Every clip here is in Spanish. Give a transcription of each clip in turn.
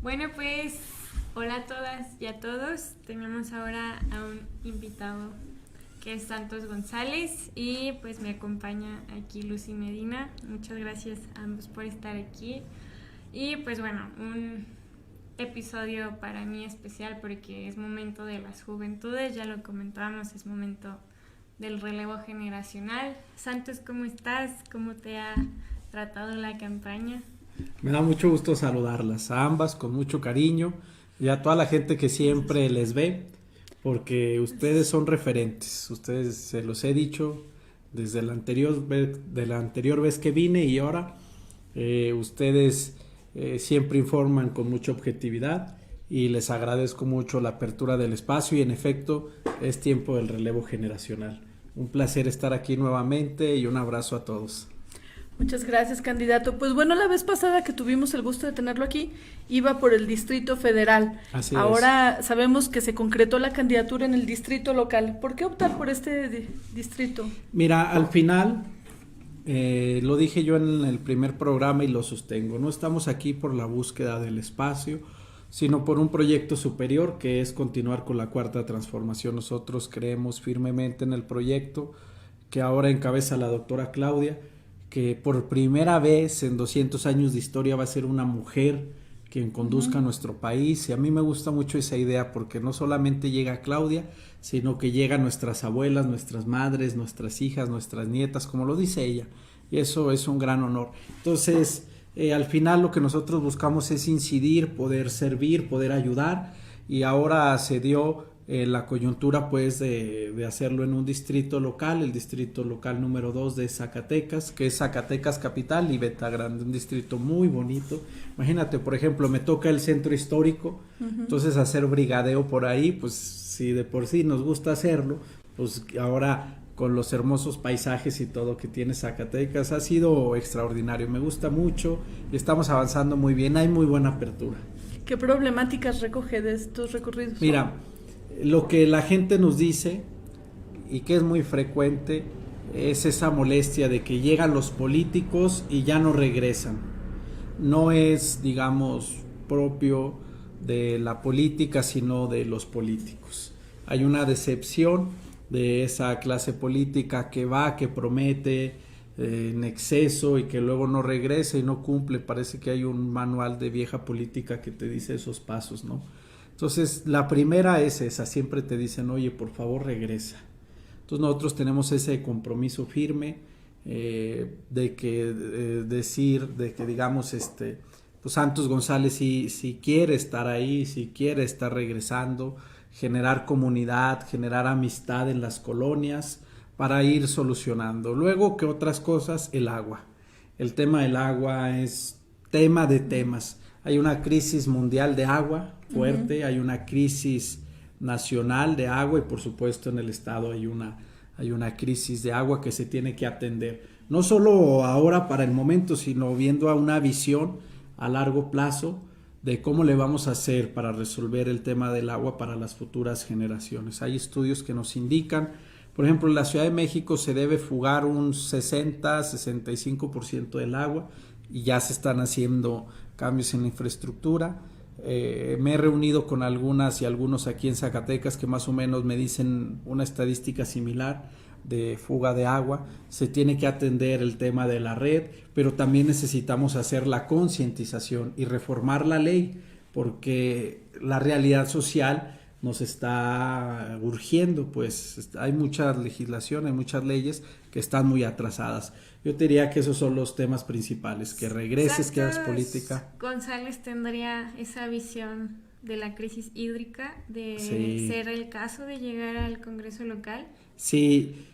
Bueno, pues hola a todas y a todos. Tenemos ahora a un invitado que es Santos González y pues me acompaña aquí Lucy Medina. Muchas gracias a ambos por estar aquí. Y pues bueno, un episodio para mí especial porque es momento de las juventudes, ya lo comentábamos, es momento del relevo generacional. Santos, ¿cómo estás? ¿Cómo te ha tratado la campaña? Me da mucho gusto saludarlas a ambas con mucho cariño y a toda la gente que siempre les ve, porque ustedes son referentes. Ustedes se los he dicho desde la anterior vez que vine y ahora ustedes siempre informan con mucha objetividad y les agradezco mucho la apertura del espacio y en efecto es tiempo del relevo generacional. Un placer estar aquí nuevamente y un abrazo a todos. Muchas gracias, candidato. Pues bueno, la vez pasada que tuvimos el gusto de tenerlo aquí, iba por el Distrito Federal. Así Ahora sabemos que se concretó la candidatura en el distrito local. ¿Por qué optar por este distrito? Mira, al final, lo dije yo en el primer programa y lo sostengo, no estamos aquí por la búsqueda del espacio, sino por un proyecto superior que es continuar con la cuarta transformación. Nosotros creemos firmemente en el proyecto que ahora encabeza la doctora Claudia, que por primera vez en 200 años de historia va a ser una mujer quien conduzca nuestro país, y a mí me gusta mucho esa idea porque no solamente llega Claudia, sino que llegan nuestras abuelas, nuestras madres, nuestras hijas, nuestras nietas, como lo dice ella, y eso es un gran honor. Entonces, al final lo que nosotros buscamos es incidir, poder servir, poder ayudar, y ahora se dio la coyuntura pues de hacerlo en un distrito local, el distrito local número 2 de Zacatecas, que es Zacatecas Capital y Beta Grande, un distrito muy bonito. Imagínate, por ejemplo, me toca el centro histórico, entonces hacer brigadeo por ahí, pues si de por sí nos gusta hacerlo, pues ahora con los hermosos paisajes y todo que tiene Zacatecas, ha sido extraordinario, me gusta mucho y estamos avanzando muy bien, hay muy buena apertura. ¿Qué problemáticas recoge de estos recorridos? Mira, lo que la gente nos dice y que es muy frecuente es esa molestia de que llegan los políticos y ya no regresan. No es, digamos, propio de la política, sino de los políticos. Hay una decepción de esa clase política que va, que promete en exceso y que luego no regresa y no cumple. Parece que hay un manual de vieja política que te dice esos pasos, ¿no? Entonces, la primera es esa, siempre te dicen, oye, por favor regresa. Entonces nosotros tenemos ese compromiso firme de que digamos, pues Santos González si quiere estar ahí, si quiere estar regresando, generar comunidad, generar amistad en las colonias para ir solucionando. Luego, ¿qué otras cosas? El agua. El tema del agua es tema de temas. Hay una crisis mundial de agua fuerte, hay una crisis nacional de agua y por supuesto en el estado hay una crisis de agua que se tiene que atender. No solo ahora para el momento, sino viendo a una visión a largo plazo de cómo le vamos a hacer para resolver el tema del agua para las futuras generaciones. Hay estudios que nos indican, por ejemplo, en la Ciudad de México se debe fugar un 60-65% del agua y ya se están haciendo cambios en la infraestructura. Me he reunido con algunas y algunos aquí en Zacatecas que más o menos me dicen una estadística similar de fuga de agua. Se tiene que atender el tema de la red, pero también necesitamos hacer la concientización y reformar la ley porque la realidad social nos está urgiendo, pues hay mucha legislación, hay muchas leyes que están muy atrasadas. Yo te diría que esos son los temas principales, que regreses, que hagas política. González tendría esa visión de la crisis hídrica, de ser el caso de llegar al Congreso local. Sí,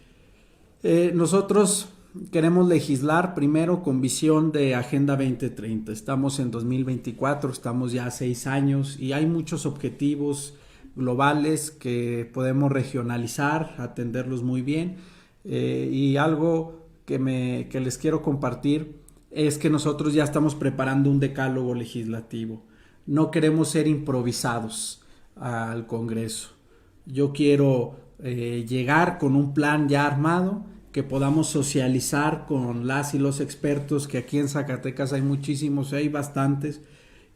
nosotros queremos legislar primero con visión de Agenda 2030. Estamos en 2024, estamos ya 6 años y hay muchos objetivos globales que podemos regionalizar, atenderlos muy bien, y algo que les quiero compartir es que nosotros ya estamos preparando un decálogo legislativo. No queremos ser improvisados al Congreso. Yo quiero llegar con un plan ya armado que podamos socializar con las y los expertos, que aquí en Zacatecas hay muchísimos, hay bastantes,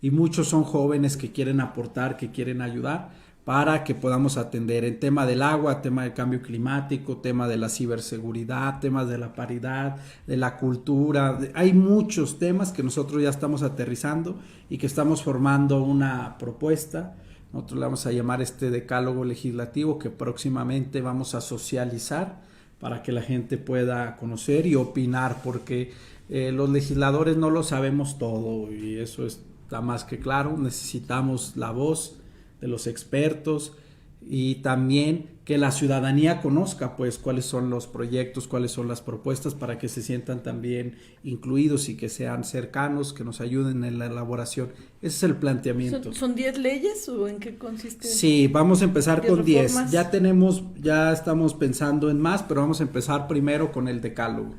y muchos son jóvenes que quieren aportar, que quieren ayudar para que podamos atender en tema del agua, tema del cambio climático, tema de la ciberseguridad, temas de la paridad, de la cultura. Hay muchos temas que nosotros ya estamos aterrizando y que estamos formando una propuesta. Nosotros le vamos a llamar este decálogo legislativo, que próximamente vamos a socializar para que la gente pueda conocer y opinar, porque los legisladores no lo sabemos todo, y eso está más que claro. Necesitamos la voz de los expertos y también que la ciudadanía conozca pues cuáles son los proyectos, cuáles son las propuestas, para que se sientan también incluidos y que sean cercanos, que nos ayuden en la elaboración. Ese es el planteamiento. ¿Son 10 leyes o en qué consiste? Sí, vamos a empezar con 10. Reformas. Ya estamos pensando en más, pero vamos a empezar primero con el decálogo.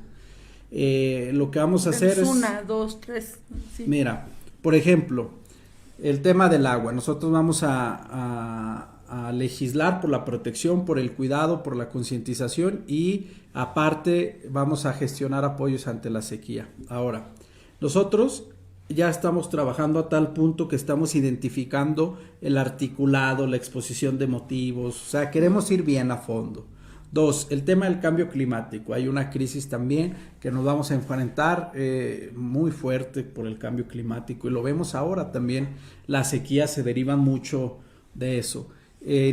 Lo que vamos a hacer es... 1, 2, 3. Sí. Mira, por ejemplo, el tema del agua. Nosotros vamos a legislar por la protección, por el cuidado, por la concientización, y aparte vamos a gestionar apoyos ante la sequía. Ahora, nosotros ya estamos trabajando a tal punto que estamos identificando el articulado, la exposición de motivos, o sea, queremos ir bien a fondo. 2, el tema del cambio climático. Hay una crisis también que nos vamos a enfrentar muy fuerte por el cambio climático, y lo vemos ahora también. Las sequías se derivan mucho de eso.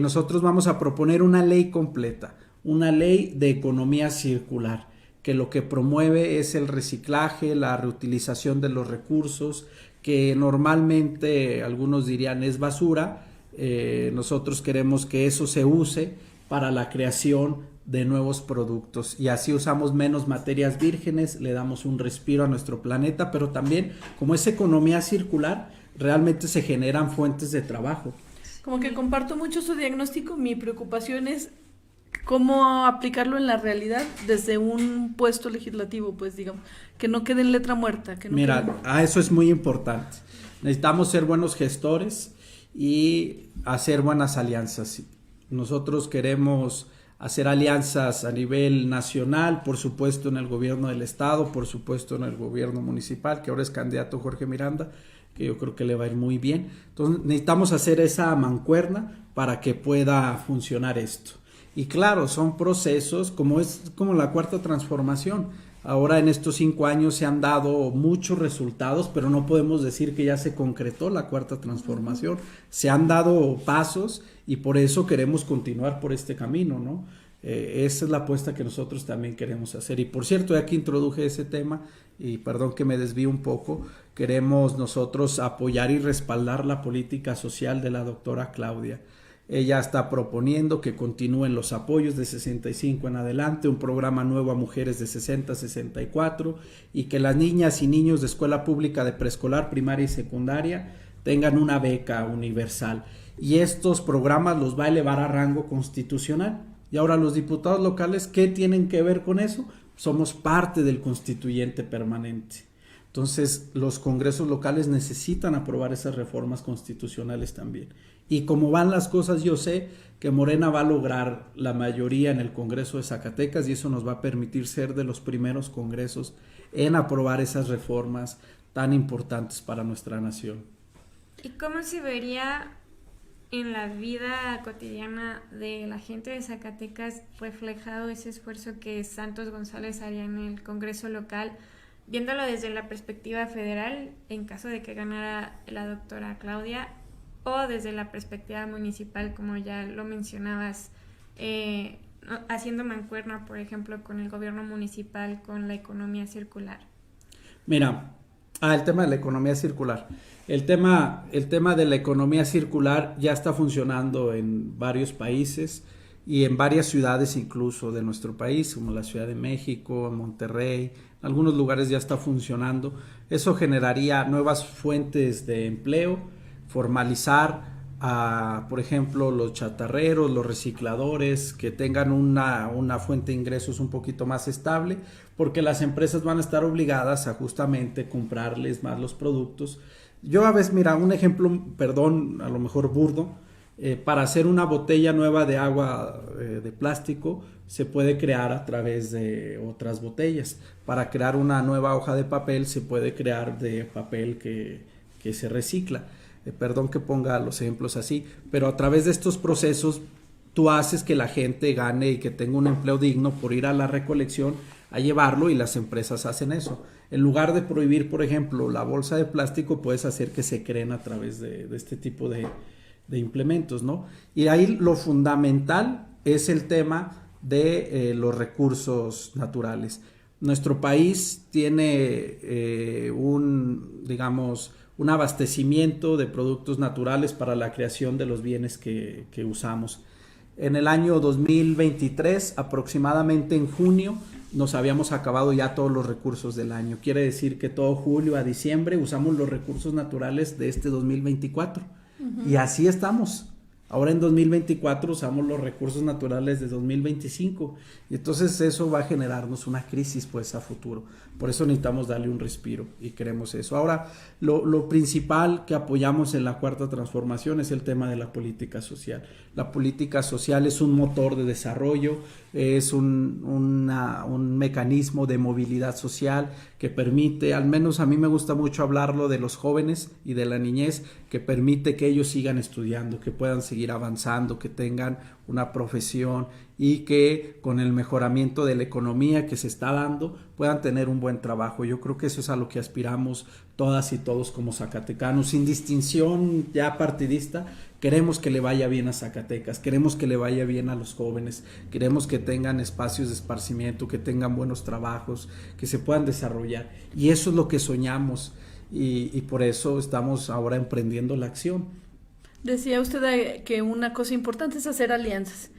Nosotros vamos a proponer una ley completa, una ley de economía circular, que lo que promueve es el reciclaje, la reutilización de los recursos, que normalmente algunos dirían es basura. Nosotros queremos que eso se use para la creación de nuevos productos, y así usamos menos materias vírgenes, le damos un respiro a nuestro planeta, pero también, como es economía circular, realmente se generan fuentes de trabajo. Como que comparto mucho su diagnóstico. Mi preocupación es cómo aplicarlo en la realidad desde un puesto legislativo, pues digamos, que no quede en letra muerta. Que no Mira, eso es muy importante. Necesitamos ser buenos gestores y hacer buenas alianzas. Nosotros queremos hacer alianzas a nivel nacional, por supuesto en el gobierno del estado, por supuesto en el gobierno municipal, que ahora es candidato Jorge Miranda, que yo creo que le va a ir muy bien. Entonces necesitamos hacer esa mancuerna para que pueda funcionar esto. Y claro, son procesos como la cuarta transformación. Ahora en estos 5 años se han dado muchos resultados, pero no podemos decir que ya se concretó la cuarta transformación. Se han dado pasos y por eso queremos continuar por este camino, ¿no? Esa es la apuesta que nosotros también queremos hacer. Y por cierto, ya que introduje ese tema, y perdón que me desvíe un poco, queremos nosotros apoyar y respaldar la política social de la doctora Claudia. Ella está proponiendo que continúen los apoyos de 65 en adelante, un programa nuevo a mujeres de 60 a 64, y que las niñas y niños de escuela pública de preescolar, primaria y secundaria tengan una beca universal. Y estos programas los va a elevar a rango constitucional. Y ahora los diputados locales, ¿qué tienen que ver con eso? Somos parte del constituyente permanente. Entonces, los congresos locales necesitan aprobar esas reformas constitucionales también. Y como van las cosas, yo sé que Morena va a lograr la mayoría en el Congreso de Zacatecas, y eso nos va a permitir ser de los primeros congresos en aprobar esas reformas tan importantes para nuestra nación. ¿Y cómo se vería en la vida cotidiana de la gente de Zacatecas reflejado ese esfuerzo que Santos González haría en el Congreso local, viéndolo desde la perspectiva federal, en caso de que ganara la doctora Claudia, o desde la perspectiva municipal, como ya lo mencionabas, haciendo mancuerna, por ejemplo, con el gobierno municipal, con la economía circular? Mira, el tema de la economía circular. El tema de la economía circular ya está funcionando en varios países y en varias ciudades incluso de nuestro país, como la Ciudad de México, Monterrey. En algunos lugares ya está funcionando. Eso generaría nuevas fuentes de empleo, formalizar a, por ejemplo, los chatarreros, los recicladores, que tengan una fuente de ingresos un poquito más estable, porque las empresas van a estar obligadas a justamente comprarles más los productos. Yo a veces, mira, un ejemplo, perdón, a lo mejor burdo, para hacer una botella nueva de agua de plástico se puede crear a través de otras botellas. Para crear una nueva hoja de papel se puede crear de papel que que se recicla. Perdón que ponga los ejemplos así, pero a través de estos procesos tú haces que la gente gane y que tenga un empleo digno por ir a la recolección a llevarlo, y las empresas hacen eso. En lugar de prohibir, por ejemplo, la bolsa de plástico, puedes hacer que se creen a través de este tipo de implementos, ¿no? Y ahí lo fundamental es el tema de los recursos naturales. Nuestro país tiene un abastecimiento de productos naturales para la creación de los bienes que usamos. En el año 2023, aproximadamente en junio, nos habíamos acabado ya todos los recursos del año. Quiere decir que todo julio a diciembre usamos los recursos naturales de este 2024. Y así estamos. Ahora en 2024 usamos los recursos naturales de 2025, y entonces eso va a generarnos una crisis pues a futuro. Por eso necesitamos darle un respiro y queremos eso. Ahora, lo principal que apoyamos en la Cuarta Transformación es el tema de la política social. La política social es un motor de desarrollo, es un mecanismo de movilidad social que permite, al menos a mí me gusta mucho hablarlo de los jóvenes y de la niñez, que permite que ellos sigan estudiando, que puedan seguir avanzando, que tengan una profesión, y que con el mejoramiento de la economía que se está dando puedan tener un buen trabajo. Yo creo que eso es a lo que aspiramos todas y todos como zacatecanos, sin distinción ya partidista. Queremos que le vaya bien a Zacatecas, queremos que le vaya bien a los jóvenes, queremos que tengan espacios de esparcimiento, que tengan buenos trabajos, que se puedan desarrollar, y eso es lo que soñamos, y por eso estamos ahora emprendiendo la acción. Decía usted que una cosa importante es hacer alianzas,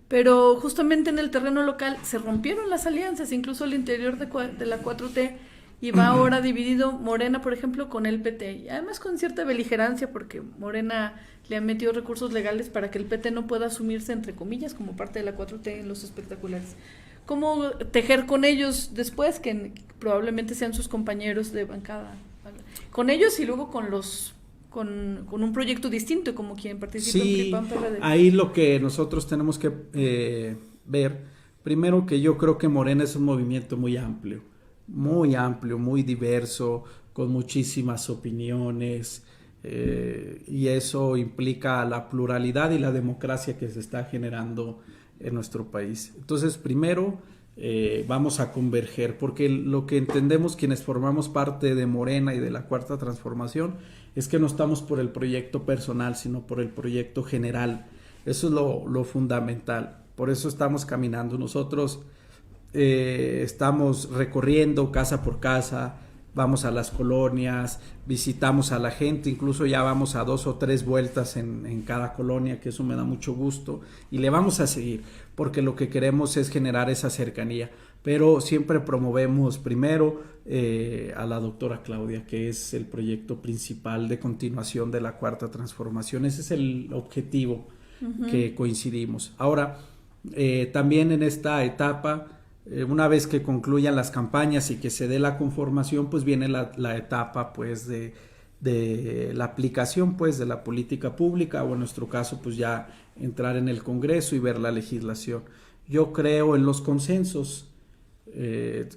pero justamente en el terreno local se rompieron las alianzas, incluso al interior de la 4T, y va ahora dividido Morena, por ejemplo, con el PT, y además con cierta beligerancia, porque Morena le ha metido recursos legales para que el PT no pueda asumirse, entre comillas, como parte de la 4T en los espectaculares. ¿Cómo tejer con ellos después, que probablemente sean sus compañeros de bancada? Con ellos y luego con un proyecto distinto, como quien participa en PRI-PAN PRD. Ahí lo que nosotros tenemos que ver, primero, que yo creo que Morena es un movimiento muy amplio, muy diverso, con muchísimas opiniones, y eso implica la pluralidad y la democracia que se está generando en nuestro país. Entonces, primero, vamos a converger, porque lo que entendemos quienes formamos parte de Morena y de la Cuarta Transformación es que no estamos por el proyecto personal, sino por el proyecto general. Eso es lo fundamental. Por eso estamos caminando. Nosotros estamos recorriendo casa por casa, vamos a las colonias, visitamos a la gente, incluso ya vamos a 2 o 3 vueltas en cada colonia, que eso me da mucho gusto, y le vamos a seguir, porque lo que queremos es generar esa cercanía, pero siempre promovemos primero a la doctora Claudia, que es el proyecto principal de continuación de la Cuarta Transformación. Ese es el objetivo que coincidimos. Ahora, también en esta etapa, una vez que concluyan las campañas y que se dé la conformación, pues viene la etapa pues de la aplicación pues de la política pública, o en nuestro caso pues ya entrar en el Congreso y ver la legislación. Yo creo en los consensos,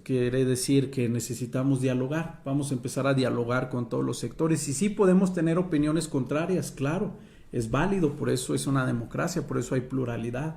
quiere decir que necesitamos dialogar, vamos a empezar a dialogar con todos los sectores, y sí podemos tener opiniones contrarias, claro, es válido, por eso es una democracia, por eso hay pluralidad.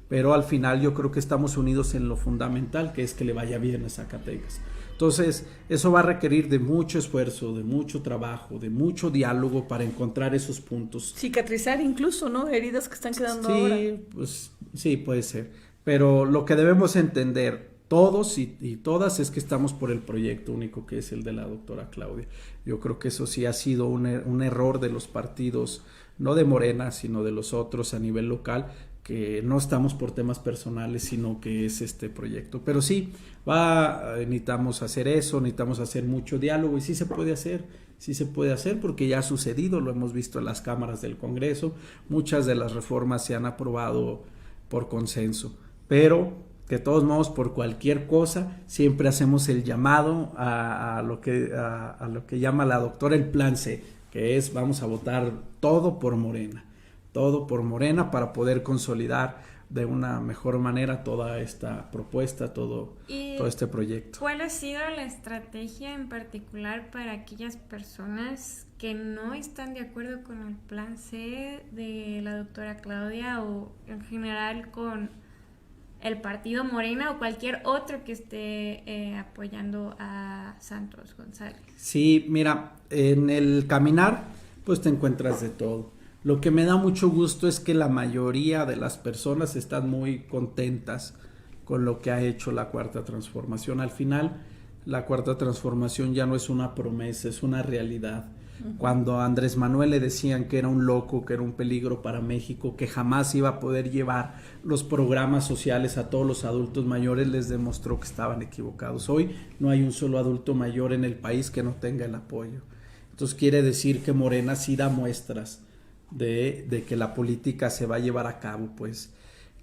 Pero al final yo creo que estamos unidos en lo fundamental, que es que le vaya bien a Zacatecas. Entonces, eso va a requerir de mucho esfuerzo, de mucho trabajo, de mucho diálogo para encontrar esos puntos. Cicatrizar incluso, ¿no? Heridas que están quedando ahora. Pues sí, puede ser. Pero lo que debemos entender todos y todas es que estamos por el proyecto único, que es el de la doctora Claudia. Yo creo que eso sí ha sido un error de los partidos, no de Morena, sino de los otros a nivel local, que no estamos por temas personales, sino que es este proyecto. Pero sí, necesitamos hacer eso, necesitamos hacer mucho diálogo, y sí se puede hacer porque ya ha sucedido, lo hemos visto en las cámaras del Congreso, muchas de las reformas se han aprobado por consenso, pero de todos modos, por cualquier cosa, siempre hacemos el llamado a lo que llama la doctora el plan C, que es: vamos a votar todo por Morena para poder consolidar de una mejor manera toda esta propuesta, todo este proyecto. ¿Cuál ha sido la estrategia en particular para aquellas personas que no están de acuerdo con el plan C de la doctora Claudia o en general con el partido Morena o cualquier otro que esté apoyando a Santos González? Sí, mira, en el caminar pues te encuentras de todo. Lo que me da mucho gusto es que la mayoría de las personas están muy contentas con lo que ha hecho la Cuarta Transformación. Al final, la Cuarta Transformación ya no es una promesa, es una realidad. Cuando a Andrés Manuel le decían que era un loco, que era un peligro para México, que jamás iba a poder llevar los programas sociales a todos los adultos mayores, les demostró que estaban equivocados. Hoy no hay un solo adulto mayor en el país que no tenga el apoyo. Entonces quiere decir que Morena sí da muestras de que la política se va a llevar a cabo, pues.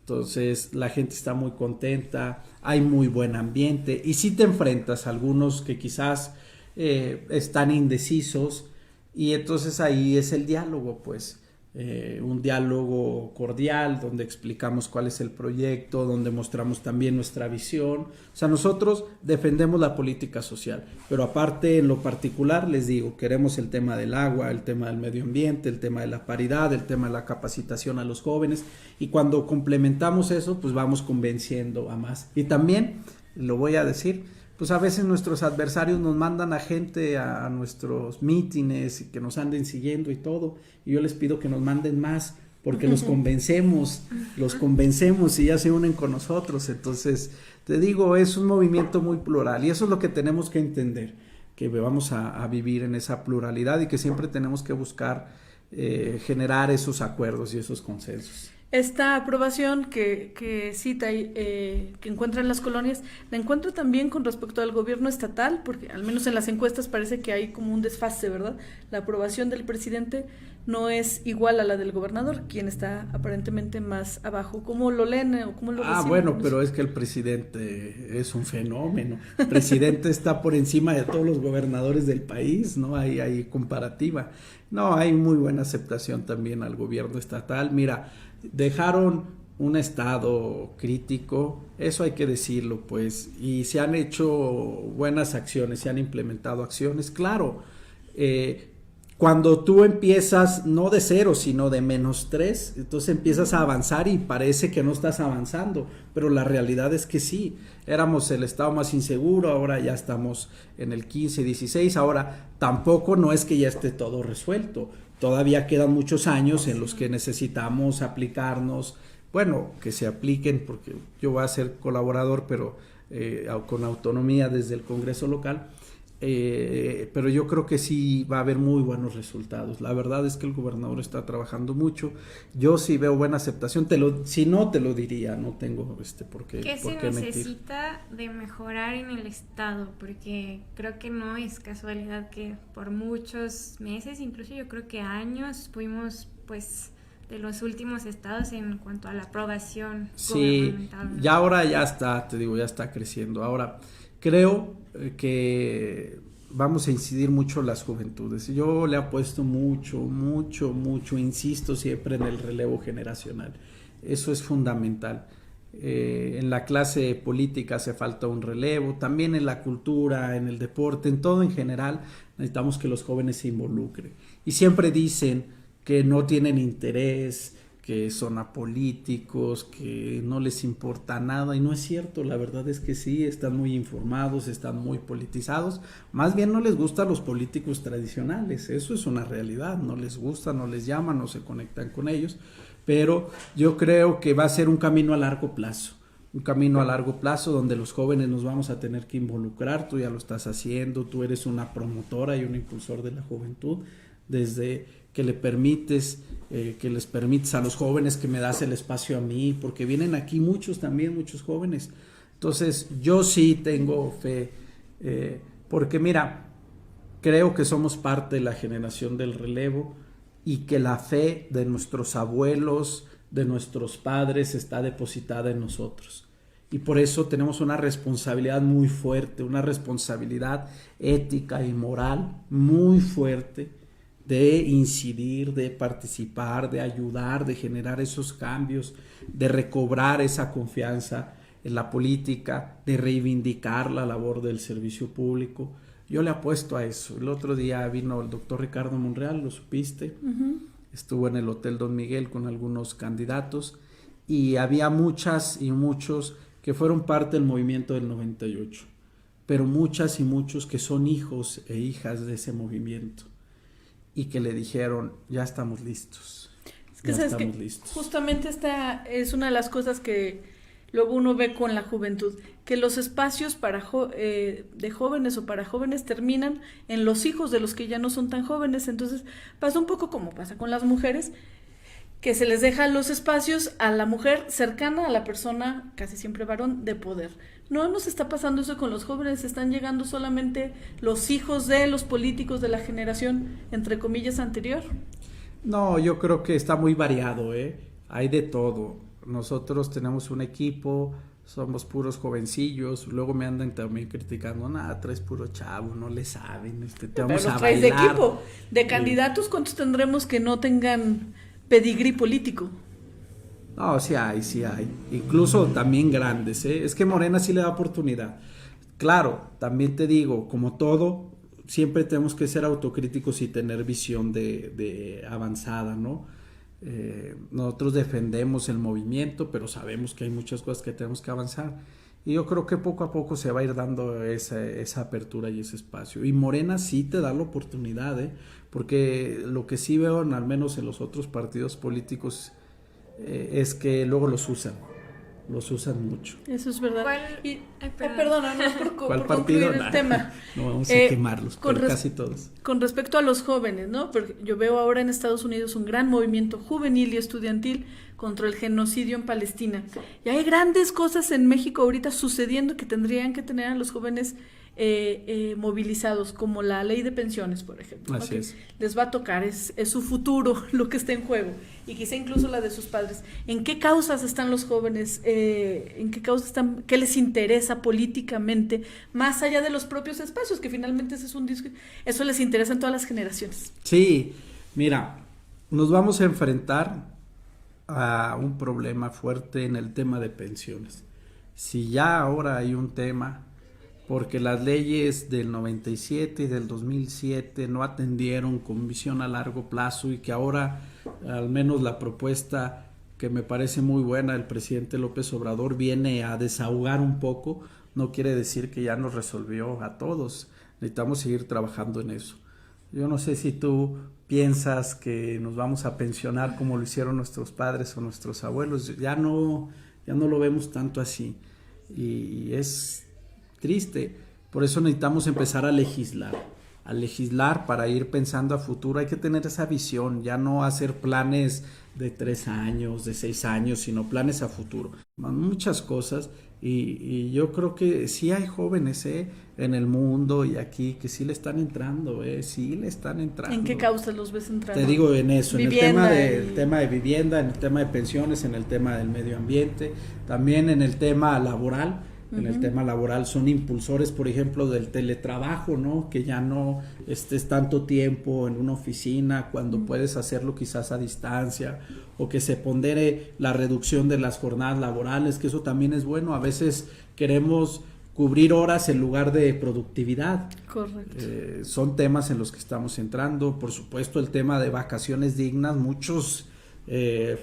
Entonces la gente está muy contenta, hay muy buen ambiente y sí te enfrentas a algunos que quizás están indecisos y entonces ahí es el diálogo, pues. Un diálogo cordial donde explicamos cuál es el proyecto, donde mostramos también nuestra visión. O sea, nosotros defendemos la política social, pero aparte en lo particular les digo, queremos el tema del agua, el tema del medio ambiente, el tema de la paridad, el tema de la capacitación a los jóvenes y cuando complementamos eso, pues vamos convenciendo a más. Y también, lo voy a decir, pues a veces nuestros adversarios nos mandan a gente a nuestros mítines y que nos anden siguiendo y todo, y yo les pido que nos manden más porque los convencemos y ya se unen con nosotros. Entonces, te digo, es un movimiento muy plural y eso es lo que tenemos que entender, que vamos a vivir en esa pluralidad y que siempre tenemos que buscar generar esos acuerdos y esos consensos. Esta aprobación que cita y que encuentra en las colonias, la encuentra también con respecto al gobierno estatal, porque al menos en las encuestas parece que hay como un desfase, ¿verdad? La aprobación del presidente no es igual a la del gobernador, quien está aparentemente más abajo. ¿Cómo lo leen o cómo lo reciben? Bueno, pero es que el presidente es un fenómeno. El presidente está por encima de todos los gobernadores del país, ¿no? Hay comparativa. No, hay muy buena aceptación también al gobierno estatal. Mira, dejaron un estado crítico, eso hay que decirlo, pues, y se han hecho buenas acciones, se han implementado acciones, claro. Cuando tú empiezas no de 0 sino de -3, entonces empiezas a avanzar y parece que no estás avanzando, pero la realidad es que sí, éramos el estado más inseguro, ahora ya estamos en el 15, 16, ahora tampoco no es que ya esté todo resuelto, todavía quedan muchos años en los que necesitamos aplicarnos, bueno, que se apliquen porque yo voy a ser colaborador, pero con autonomía desde el Congreso local. Pero yo creo que sí va a haber muy buenos resultados. La verdad es que el gobernador está trabajando mucho. Yo sí veo buena aceptación. Si no, te lo diría. No tengo por qué ¿Qué se mentir. necesita de mejorar en el estado? Porque creo que no es casualidad que por muchos meses, incluso yo creo que años, fuimos pues de los últimos estados en cuanto a la aprobación gubernamental. Sí, ya ahora ya está, te digo, ya está creciendo. Ahora creo que vamos a incidir mucho las juventudes. Yo le apuesto mucho, insisto siempre en el relevo generacional. Eso es fundamental. En la clase política hace falta un relevo, también en la cultura, en el deporte, en todo en general, necesitamos que los jóvenes se involucren. Y siempre dicen que no tienen interés, que son apolíticos, que no les importa nada, y no es cierto. La verdad es que sí, están muy informados, están muy politizados, más bien no les gustan los políticos tradicionales, eso es una realidad, no les gusta, no les llaman, no se conectan con ellos, pero yo creo que va a ser un camino a largo plazo, donde los jóvenes nos vamos a tener que involucrar. Tú ya lo estás haciendo, tú eres una promotora y un impulsor de la juventud, desde que les permites a los jóvenes, que me das el espacio a mí, porque vienen aquí muchos jóvenes. Entonces yo sí tengo fe, porque mira, creo que somos parte de la generación del relevo y que la fe de nuestros abuelos, de nuestros padres está depositada en nosotros. Y por eso tenemos una responsabilidad muy fuerte, una responsabilidad ética y moral muy fuerte, de incidir, de participar, de ayudar, de generar esos cambios, de recobrar esa confianza en la política, de reivindicar la labor del servicio público. Yo le apuesto a eso. El otro día vino el doctor Ricardo Monreal, lo supiste, estuvo en el Hotel Don Miguel con algunos candidatos y había muchas y muchos que fueron parte del movimiento del 98, pero muchas y muchos que son hijos e hijas de ese movimiento y que le dijeron, ya estamos listos. Es que sabes que justamente esta es una de las cosas que luego uno ve con la juventud, que los espacios para de jóvenes o para jóvenes terminan en los hijos de los que ya no son tan jóvenes. Entonces pasa un poco como pasa con las mujeres, que se les deja los espacios a la mujer cercana a la persona, casi siempre varón, de poder. No nos está pasando eso con los jóvenes, están llegando solamente los hijos de los políticos de la generación, entre comillas, anterior. No, yo creo que está muy variado, hay de todo. Nosotros tenemos un equipo, somos puros jovencillos, luego me andan también criticando, nada, traes puro chavo, no le saben, te vamos a traes bailar. De equipo, de candidatos, ¿cuántos tendremos que no tengan pedigrí político? No, sí hay, incluso también grandes, es que Morena sí le da oportunidad. Claro, también te digo, como todo, siempre tenemos que ser autocríticos y tener visión de avanzada, ¿no? Nosotros defendemos el movimiento, pero sabemos que hay muchas cosas que tenemos que avanzar y yo creo que poco a poco se va a ir dando esa apertura y ese espacio, y Morena sí te da la oportunidad, porque lo que sí veo al menos en los otros partidos políticos es que luego los usan mucho. Eso es verdad. Perdona, no es por concluir el tema. No vamos a quemarlos, pero casi todos. Con respecto a los jóvenes, ¿no? Porque yo veo ahora en Estados Unidos un gran movimiento juvenil y estudiantil contra el genocidio en Palestina. Y hay grandes cosas en México ahorita sucediendo que tendrían que tener a los jóvenes movilizados, como la ley de pensiones, por ejemplo. Así es. Les va a tocar, es su futuro lo que está en juego, y quizá incluso la de sus padres. ¿En qué causas están los jóvenes? ¿En qué causas están? ¿Qué les interesa políticamente? Más allá de los propios espacios, que finalmente ese es un disco, eso les interesa en todas las generaciones. Sí, mira, nos vamos a enfrentar a un problema fuerte en el tema de pensiones. Si ya ahora hay un tema, porque las leyes del 97 y del 2007 no atendieron con visión a largo plazo, y que ahora al menos la propuesta que me parece muy buena del presidente López Obrador viene a desahogar un poco, no quiere decir que ya nos resolvió a todos, necesitamos seguir trabajando en eso. Yo no sé si tú piensas que nos vamos a pensionar como lo hicieron nuestros padres o nuestros abuelos, ya no lo vemos tanto así, y es triste. Por eso necesitamos empezar a legislar para ir pensando a futuro. Hay que tener esa visión, ya no hacer planes de 3 años, de 6 años, sino planes a futuro. Muchas cosas, y yo creo que sí hay jóvenes en el mundo y aquí que sí le están entrando, sí le están entrando. ¿En qué causas los ves entrando? Te digo en eso, Vivienda, en el tema de vivienda, en el tema de pensiones, en el tema del medio ambiente, también en el tema laboral. En el tema laboral son impulsores, por ejemplo, del teletrabajo, ¿no? Que ya no estés tanto tiempo en una oficina, cuando puedes hacerlo quizás a distancia, o que se pondere la reducción de las jornadas laborales, que eso también es bueno. A veces queremos cubrir horas en lugar de productividad. Correcto. Son temas en los que estamos entrando. Por supuesto, el tema de vacaciones dignas, muchos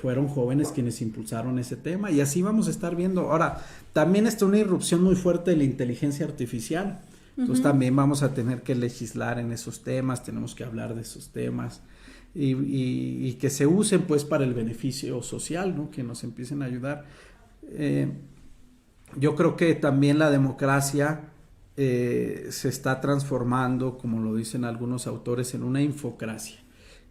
fueron jóvenes quienes impulsaron ese tema, y así vamos a estar viendo. Ahora, también está una irrupción muy fuerte de la inteligencia artificial, entonces también vamos a tener que legislar en esos temas, tenemos que hablar de esos temas y que se usen pues para el beneficio social, ¿no? Que nos empiecen a ayudar. Yo creo que también la democracia se está transformando, como lo dicen algunos autores, en una infocracia.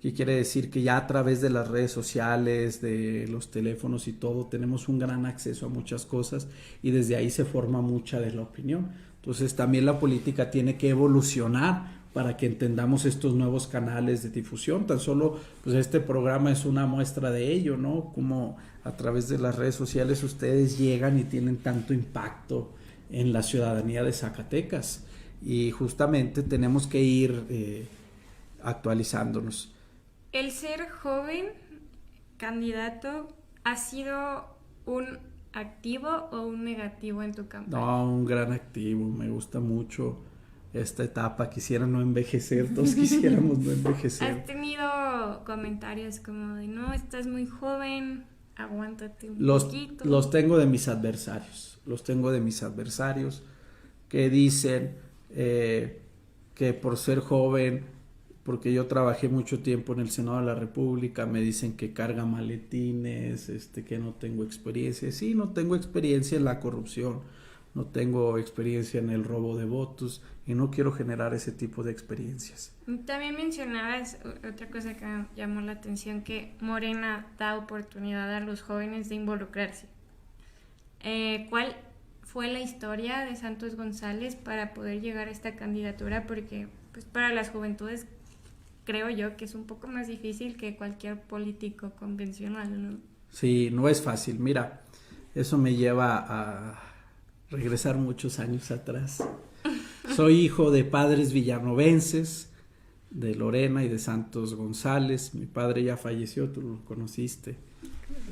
Que quiere decir que ya a través de las redes sociales, de los teléfonos y todo, tenemos un gran acceso a muchas cosas, y desde ahí se forma mucha de la opinión. Entonces también la política tiene que evolucionar para que entendamos estos nuevos canales de difusión. Tan solo pues este programa es una muestra de ello, ¿no? Como a través de las redes sociales ustedes llegan y tienen tanto impacto en la ciudadanía de Zacatecas, y justamente tenemos que ir actualizándonos. El ser joven candidato, ¿ha sido un activo o un negativo en tu campaña? No, un gran activo, me gusta mucho esta etapa, quisiera no envejecer, todos quisiéramos no envejecer. ¿Has tenido comentarios como de, no, estás muy joven, aguántate un poquito? Los tengo de mis adversarios, que dicen que por ser joven, porque yo trabajé mucho tiempo en el Senado de la República, me dicen que carga maletines, que no tengo experiencia. Sí, no tengo experiencia en la corrupción, no tengo experiencia en el robo de votos y no quiero generar ese tipo de experiencias. También mencionabas otra cosa que me llamó la atención, que Morena da oportunidad a los jóvenes de involucrarse. ¿Cuál fue la historia de Santos González para poder llegar a esta candidatura? Porque pues para las juventudes creo yo que es un poco más difícil que cualquier político convencional, ¿no? Sí, no es fácil. Mira, eso me lleva a regresar muchos años atrás. Soy hijo de padres villanovenses, de Lorena y de Santos González. Mi padre ya falleció, tú lo conociste,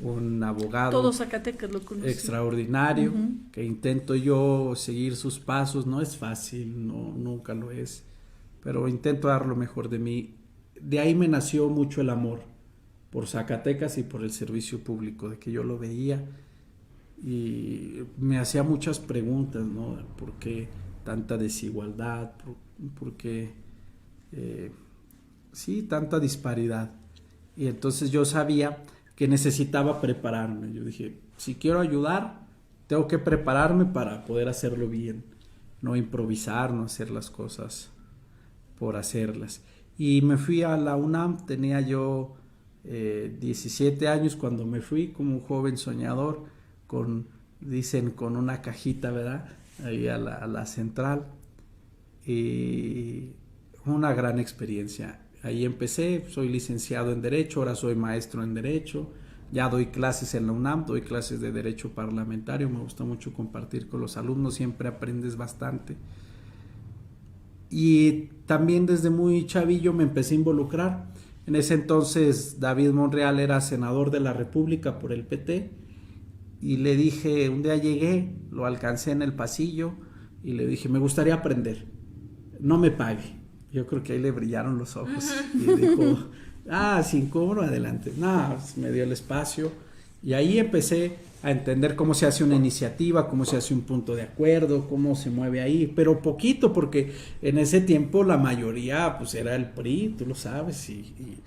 un abogado. Todo Zacatecas lo conocí. Extraordinario, que intento yo seguir sus pasos. No es fácil, no, nunca lo es, pero intento dar lo mejor de mí. De ahí me nació mucho el amor por Zacatecas y por el servicio público, de que yo lo veía y me hacía muchas preguntas, ¿no? ¿Por qué tanta desigualdad? ¿Por qué sí, tanta disparidad? Y entonces yo sabía que necesitaba prepararme. Yo dije, si quiero ayudar, tengo que prepararme para poder hacerlo bien, no improvisar, no hacer las cosas por hacerlas. Y me fui a la UNAM, tenía yo 17 años cuando me fui, como un joven soñador, dicen con una cajita, ¿verdad? Ahí a la central, y una gran experiencia. Ahí empecé, soy licenciado en Derecho, ahora soy maestro en Derecho, ya doy clases en la UNAM, doy clases de Derecho Parlamentario, me gusta mucho compartir con los alumnos, siempre aprendes bastante. Y también desde muy chavillo me empecé a involucrar. En ese entonces David Monreal era senador de la República por el PT, y le dije, un día llegué, lo alcancé en el pasillo y le dije, me gustaría aprender, no me pague. Yo creo que ahí le brillaron los ojos y dijo, sin cobro, adelante. Pues me dio el espacio y ahí empecé a entender cómo se hace una iniciativa, cómo se hace un punto de acuerdo, cómo se mueve ahí, pero poquito, porque en ese tiempo la mayoría pues era el PRI, tú lo sabes, y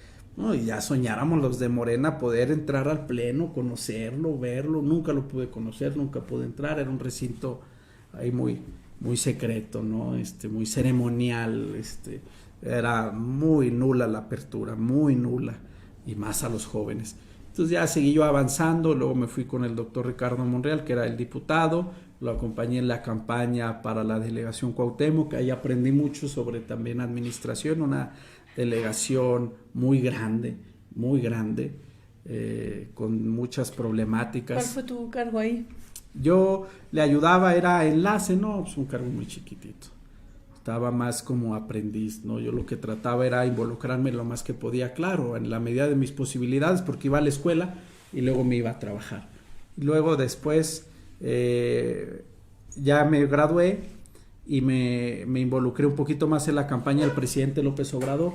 ya soñáramos los de Morena poder entrar al pleno, conocerlo, verlo. Nunca lo pude conocer, nunca pude entrar, era un recinto ahí muy secreto, ¿no? Muy ceremonial, era muy nula la apertura, muy nula, y más a los jóvenes. Entonces ya seguí yo avanzando, luego me fui con el doctor Ricardo Monreal, que era el diputado, lo acompañé en la campaña para la delegación Cuauhtémoc, que ahí aprendí mucho sobre también administración, una delegación muy grande, con muchas problemáticas. ¿Cuál fue tu cargo ahí? Yo le ayudaba, era enlace, no, pues un cargo muy chiquitito. Estaba más como aprendiz, ¿no? Yo lo que trataba era involucrarme lo más que podía, claro, en la medida de mis posibilidades, porque iba a la escuela y luego me iba a trabajar. Y luego después ya me gradué y me involucré un poquito más en la campaña del presidente López Obrador,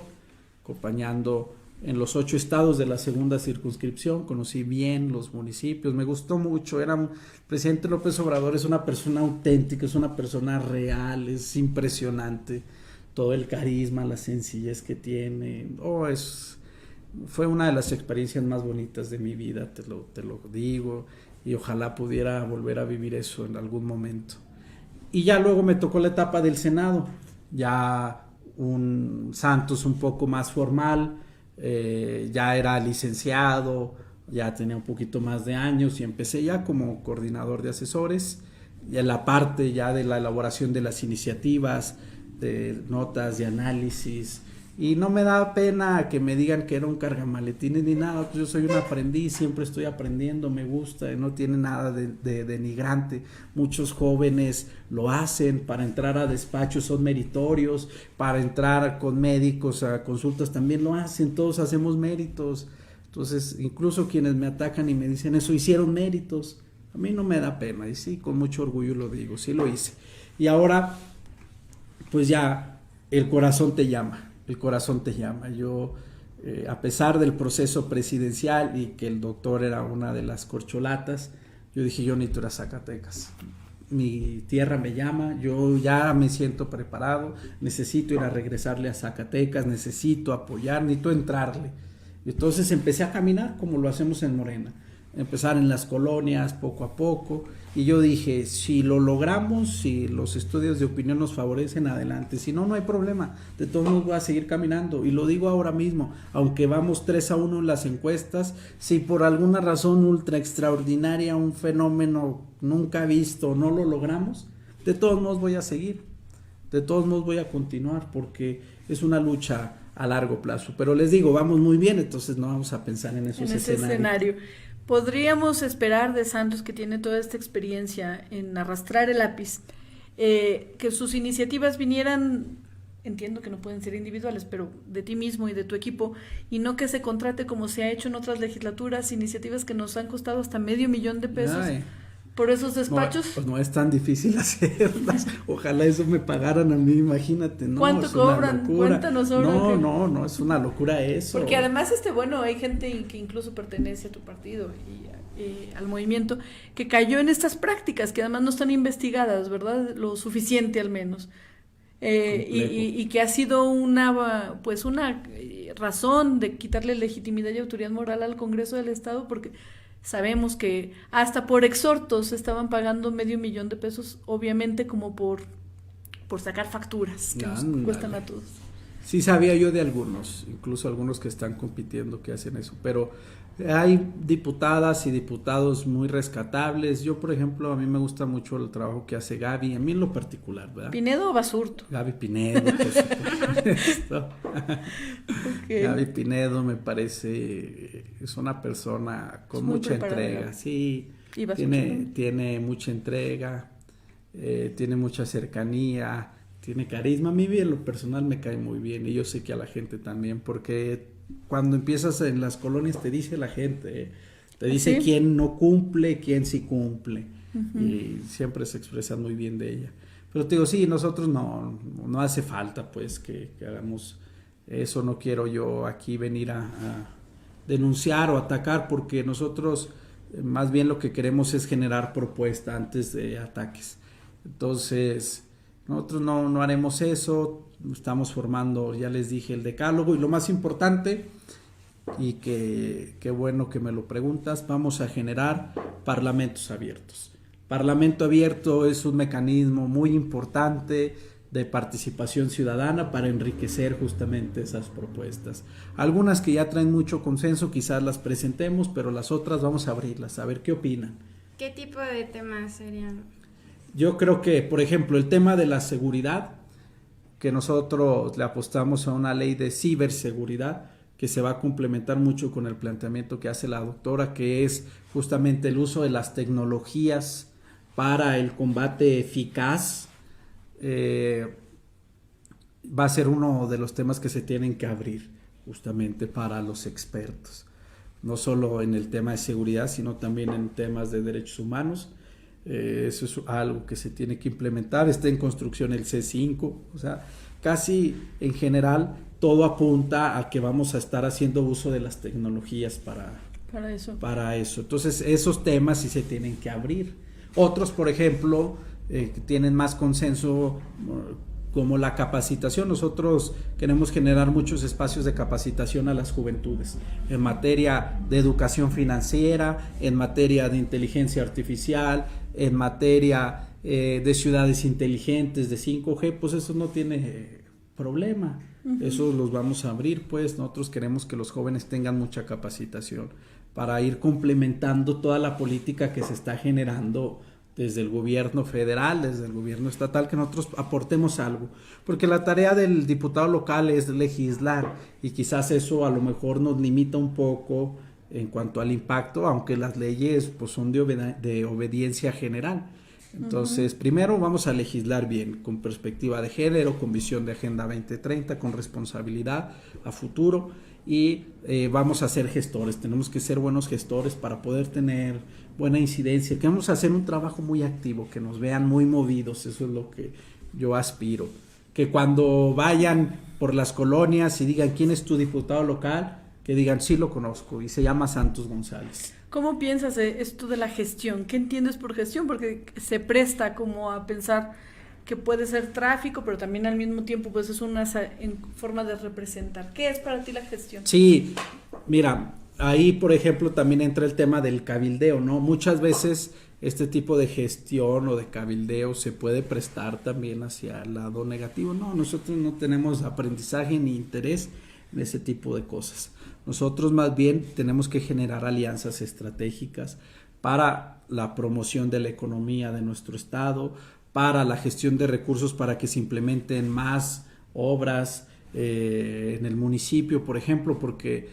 acompañando en los 8 estados de la segunda circunscripción. Conocí bien los municipios, me gustó mucho. El presidente López Obrador es una persona auténtica, es una persona real, es impresionante todo el carisma, la sencillez que tiene. Fue una de las experiencias más bonitas de mi vida, te lo digo, y ojalá pudiera volver a vivir eso en algún momento. Y ya luego me tocó la etapa del Senado, ya un Santos un poco más formal. Ya era licenciado, ya tenía un poquito más de años y empecé ya como coordinador de asesores, y en la parte ya de la elaboración de las iniciativas, de notas de análisis, Y no me da pena que me digan que era un cargamaletines ni nada, pues yo soy un aprendiz, siempre estoy aprendiendo, me gusta, no tiene nada de denigrante. Muchos jóvenes lo hacen para entrar a despachos, son meritorios, para entrar con médicos a consultas también lo hacen, todos hacemos méritos. Entonces, incluso quienes me atacan y me dicen eso, hicieron méritos. A mí no me da pena, y sí, con mucho orgullo lo digo, sí lo hice. Y ahora, pues ya, el corazón te llama. El corazón te llama. Yo, a pesar del proceso presidencial y que el doctor era una de las corcholatas, yo dije, yo necesito ir a Zacatecas. Mi tierra me llama, yo ya me siento preparado, necesito ir a regresarle a Zacatecas, necesito apoyar, necesito entrarle. Entonces empecé a caminar como lo hacemos en Morena, empezar en las colonias poco a poco, y yo dije, si lo logramos, si los estudios de opinión nos favorecen, adelante, si no, no hay problema, de todos modos voy a seguir caminando, y lo digo ahora mismo, aunque vamos 3-1 en las encuestas, si por alguna razón ultra extraordinaria, un fenómeno nunca visto, no lo logramos, de todos modos voy a seguir, de todos modos voy a continuar, porque es una lucha a largo plazo, pero les digo, vamos muy bien, entonces no vamos a pensar en esos escenarios. ¿Podríamos esperar de Santos, que tiene toda esta experiencia en arrastrar el lápiz, que sus iniciativas vinieran, entiendo que no pueden ser individuales, pero de ti mismo y de tu equipo, y no que se contrate como se ha hecho en otras legislaturas, iniciativas que nos han costado hasta $500,000 Ay, por esos despachos? No, pues no es tan difícil hacerlas. Ojalá eso me pagaran a mí, imagínate. No, ¿cuánto cobran? Cuéntanos ahora. No, es una locura eso. Porque además, bueno, hay gente que incluso pertenece a tu partido y al movimiento, que cayó en estas prácticas, que además no están investigadas, ¿verdad? Lo suficiente al menos. Y que ha sido una razón de quitarle legitimidad y autoridad moral al Congreso del Estado, porque sabemos que hasta por exhortos estaban pagando $500,000, obviamente como por sacar facturas que nos cuestan a todos. Sí sabía yo de algunos, incluso algunos que están compitiendo que hacen eso, pero hay diputadas y diputados muy rescatables. Yo, por ejemplo, a mí me gusta mucho el trabajo que hace Gaby, a mí en lo particular, ¿verdad? ¿Pinedo o Basurto? Gaby Pinedo, por supuesto. Okay. Gaby Pinedo me parece, es una persona con mucha entrega, sí, tiene mucha entrega, tiene mucha cercanía, tiene carisma. A mí en lo personal me cae muy bien, y yo sé que a la gente también, porque cuando empiezas en las colonias te dice la gente, te dice ¿sí? Quién no cumple, quién sí cumple, y siempre se expresan muy bien de ella. Pero te digo, sí, nosotros no hace falta pues que hagamos eso. No quiero yo aquí venir a denunciar o atacar, porque nosotros más bien lo que queremos es generar propuesta antes de ataques. Entonces nosotros no haremos eso. Estamos formando, ya les dije, el decálogo, y lo más importante, y qué bueno que me lo preguntas, vamos a generar parlamentos abiertos. Parlamento abierto es un mecanismo muy importante de participación ciudadana para enriquecer justamente esas propuestas. Algunas que ya traen mucho consenso quizás las presentemos, pero las otras vamos a abrirlas, a ver qué opinan. ¿Qué tipo de temas serían? Yo creo que, por ejemplo, el tema de la seguridad, que nosotros le apostamos a una ley de ciberseguridad que se va a complementar mucho con el planteamiento que hace la doctora, que es justamente el uso de las tecnologías para el combate eficaz. Va a ser uno de los temas que se tienen que abrir justamente para los expertos, no solo en el tema de seguridad, sino también en temas de derechos humanos. Eso es algo que se tiene que implementar. Está en construcción el C5, o sea, casi en general todo apunta a que vamos a estar haciendo uso de las tecnologías para eso. Entonces esos temas sí se tienen que abrir. Otros, por ejemplo, que tienen más consenso, como la capacitación. Nosotros queremos generar muchos espacios de capacitación a las juventudes en materia de educación financiera, en materia de inteligencia artificial, en materia de ciudades inteligentes, de 5G, pues eso no tiene problema. Eso los vamos a abrir, pues nosotros queremos que los jóvenes tengan mucha capacitación para ir complementando toda la política que se está generando desde el gobierno federal, desde el gobierno estatal, que nosotros aportemos algo, porque la tarea del diputado local es legislar y quizás eso a lo mejor nos limita un poco en cuanto al impacto, aunque las leyes pues son de obediencia general. Entonces, primero vamos a legislar bien, con perspectiva de género, con visión de Agenda 2030, con responsabilidad a futuro, y vamos a ser gestores. Tenemos que ser buenos gestores para poder tener buena incidencia, que vamos a hacer un trabajo muy activo, que nos vean muy movidos. Eso es lo que yo aspiro, que cuando vayan por las colonias y digan ¿quién es tu diputado local?, que digan sí lo conozco y se llama Santos González. ¿Cómo piensas esto de la gestión? ¿Qué entiendes por gestión? Porque se presta como a pensar que puede ser tráfico, pero también al mismo tiempo pues es una forma de representar. ¿Qué es para ti la gestión? Sí, mira, ahí por ejemplo también entra el tema del cabildeo, ¿no? Muchas veces este tipo de gestión o de cabildeo se puede prestar también hacia el lado negativo. No, nosotros no tenemos aprendizaje ni interés en ese tipo de cosas. Nosotros más bien tenemos que generar alianzas estratégicas para la promoción de la economía de nuestro estado, para la gestión de recursos para que se implementen más obras en el municipio, por ejemplo, porque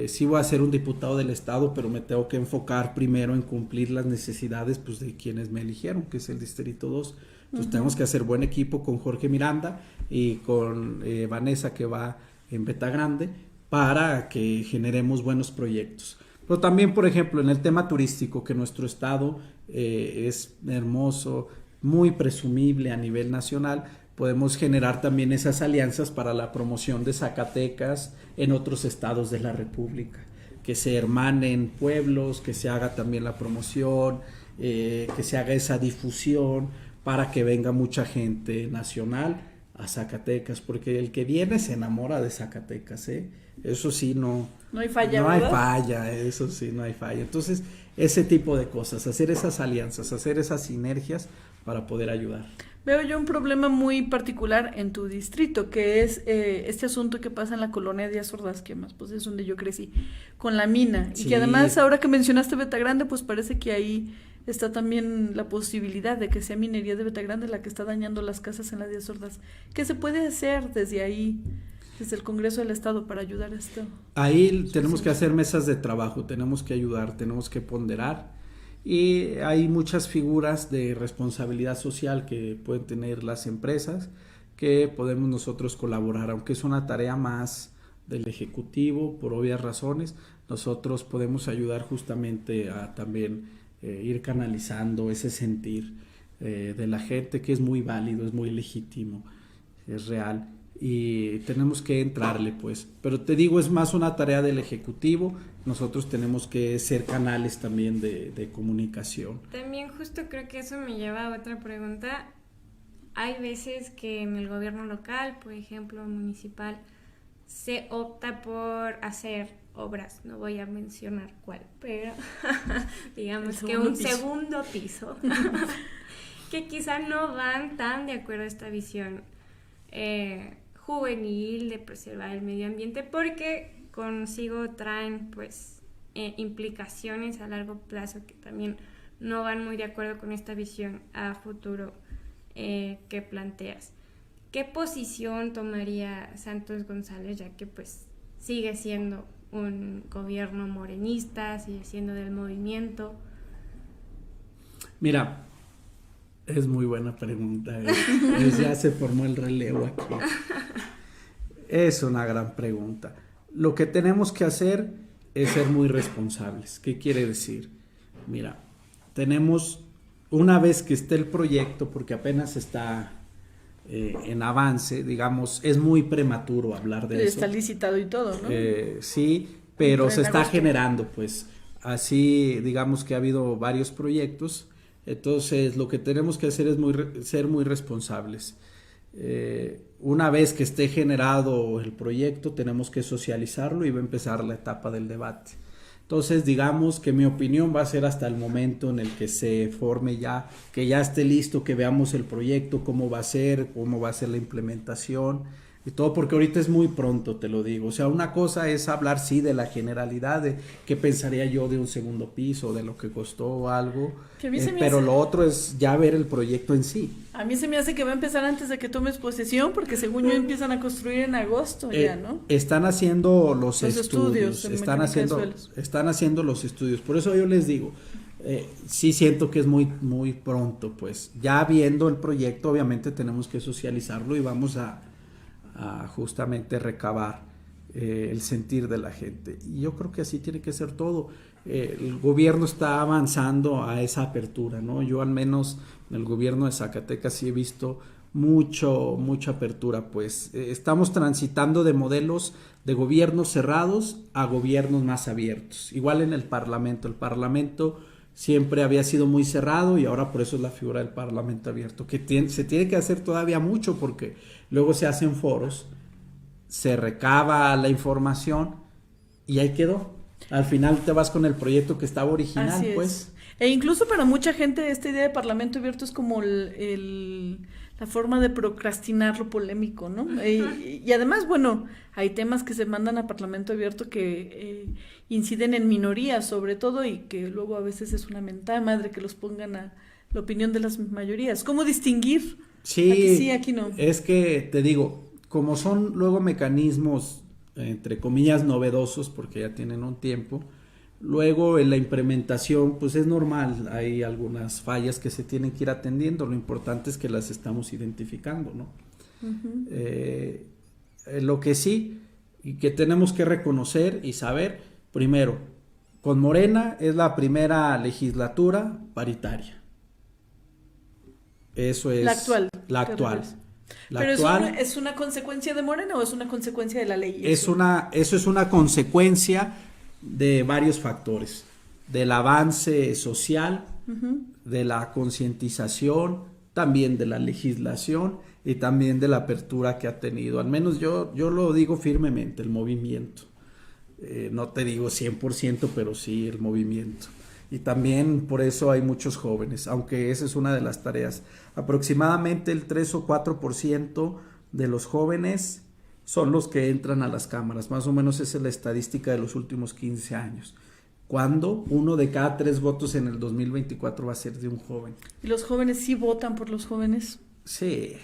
sí voy a ser un diputado del estado, pero me tengo que enfocar primero en cumplir las necesidades pues, de quienes me eligieron, que es el Distrito 2. Entonces tenemos que hacer buen equipo con Jorge Miranda y con Vanessa, que va en Beta Grande, para que generemos buenos proyectos. Pero también, por ejemplo, en el tema turístico, que nuestro estado es hermoso, muy presumible a nivel nacional, podemos generar también esas alianzas para la promoción de Zacatecas en otros estados de la República, que se hermanen pueblos, que se haga también la promoción, que se haga esa difusión para que venga mucha gente nacional a Zacatecas, porque el que viene se enamora de Zacatecas, eso sí, no hay falla, no ¿verdad? hay falla, eso sí, no hay falla. Entonces, ese tipo de cosas, hacer esas alianzas, hacer esas sinergias para poder ayudar. Veo yo un problema muy particular en tu distrito, que es este asunto que pasa en la colonia Díaz Ordaz, que más pues es donde yo crecí, con la mina, Sí. Y que además ahora que mencionaste Beta Grande, pues parece que ahí está también la posibilidad de que sea minería de Beta Grande la que está dañando las casas en la Díaz Ordaz. ¿Qué se puede hacer desde ahí, desde el Congreso del Estado, para ayudar a esto? Ahí tenemos que hacer mesas de trabajo, tenemos que ayudar, tenemos que ponderar, y hay muchas figuras de responsabilidad social que pueden tener las empresas, que podemos nosotros colaborar, aunque es una tarea más del Ejecutivo, por obvias razones. Nosotros podemos ayudar justamente a también ir canalizando ese sentir de la gente, que es muy válido, es muy legítimo, es real, y tenemos que entrarle pues, pero te digo, es más una tarea del Ejecutivo. Nosotros tenemos que ser canales también de comunicación. También justo creo que eso me lleva a otra pregunta. Hay veces que en el gobierno local, por ejemplo municipal, se opta por hacer obras, no voy a mencionar cuál, pero digamos que un segundo piso que quizá no van tan de acuerdo a esta visión juvenil de preservar el medio ambiente, porque consigo traen pues implicaciones a largo plazo que también no van muy de acuerdo con esta visión a futuro que planteas. ¿Qué posición tomaría Santos González, ya que pues sigue siendo un gobierno morenista, sigue siendo del movimiento? Mira, es muy buena pregunta, ya se formó el relevo aquí. Es una gran pregunta. Lo que tenemos que hacer es ser muy responsables. ¿Qué quiere decir? Mira, tenemos, una vez que esté el proyecto, porque apenas está en avance, digamos, es muy prematuro hablar de eso. Está licitado y todo, ¿no? Sí, pero se está generando, pues, así, digamos que ha habido varios proyectos. Entonces, lo que tenemos que hacer es ser muy responsables. Una vez que esté generado el proyecto, tenemos que socializarlo y va a empezar la etapa del debate. Entonces, digamos que mi opinión va a ser hasta el momento en el que se forme ya, que ya esté listo, que veamos el proyecto, cómo va a ser la implementación. y todo, porque ahorita es muy pronto, te lo digo. O sea, una cosa es hablar, sí, de la generalidad, de qué pensaría yo de un segundo piso, de lo que costó algo, pero lo otro es ya ver el proyecto en sí. A mí se me hace que va a empezar antes de que tomes posesión, porque según yo empiezan a construir en agosto ya, ¿no? Están haciendo los estudios están haciendo los estudios. Por eso yo les digo, sí siento que es muy, muy pronto, pues ya viendo el proyecto obviamente tenemos que socializarlo y vamos a justamente recabar el sentir de la gente. Y yo creo que así tiene que ser todo. El gobierno está avanzando a esa apertura, ¿no? Yo al menos en el gobierno de Zacatecas sí he visto mucha apertura, pues estamos transitando de modelos de gobiernos cerrados a gobiernos más abiertos. Igual en el Parlamento siempre había sido muy cerrado y ahora por eso es la figura del Parlamento abierto, que se tiene que hacer todavía mucho porque luego se hacen foros, se recaba la información y ahí quedó. Al final te vas con el proyecto que estaba original. Así es. Pues. E incluso para mucha gente esta idea de Parlamento abierto es como la forma de procrastinar lo polémico, ¿no? Y además, bueno, hay temas que se mandan a Parlamento abierto que inciden en minorías sobre todo y que luego a veces es una mentada de madre que los pongan a la opinión de las mayorías. ¿Cómo distinguir? Sí, aquí sí, aquí no. Es que te digo, como son luego mecanismos entre comillas novedosos porque ya tienen un tiempo, luego en la implementación pues es normal, hay algunas fallas que se tienen que ir atendiendo, lo importante es que las estamos identificando, ¿no? Uh-huh. Lo que sí y que tenemos que reconocer y saber, primero, con Morena es la primera legislatura paritaria. Eso es la actual. ¿Pero es una consecuencia de Morena o es una consecuencia de la ley? Eso es una consecuencia de varios factores, del avance social, uh-huh, de la concientización, también de la legislación y también de la apertura que ha tenido, al menos yo lo digo firmemente, el movimiento, no te digo 100%, pero sí el movimiento. Y también por eso hay muchos jóvenes, aunque esa es una de las tareas. Aproximadamente el 3 o 4% de los jóvenes son los que entran a las cámaras, más o menos esa es la estadística de los últimos 15 años. Cuando 1 de cada 3 votos en el 2024 va a ser de un joven. ¿Y los jóvenes sí votan por los jóvenes? Sí,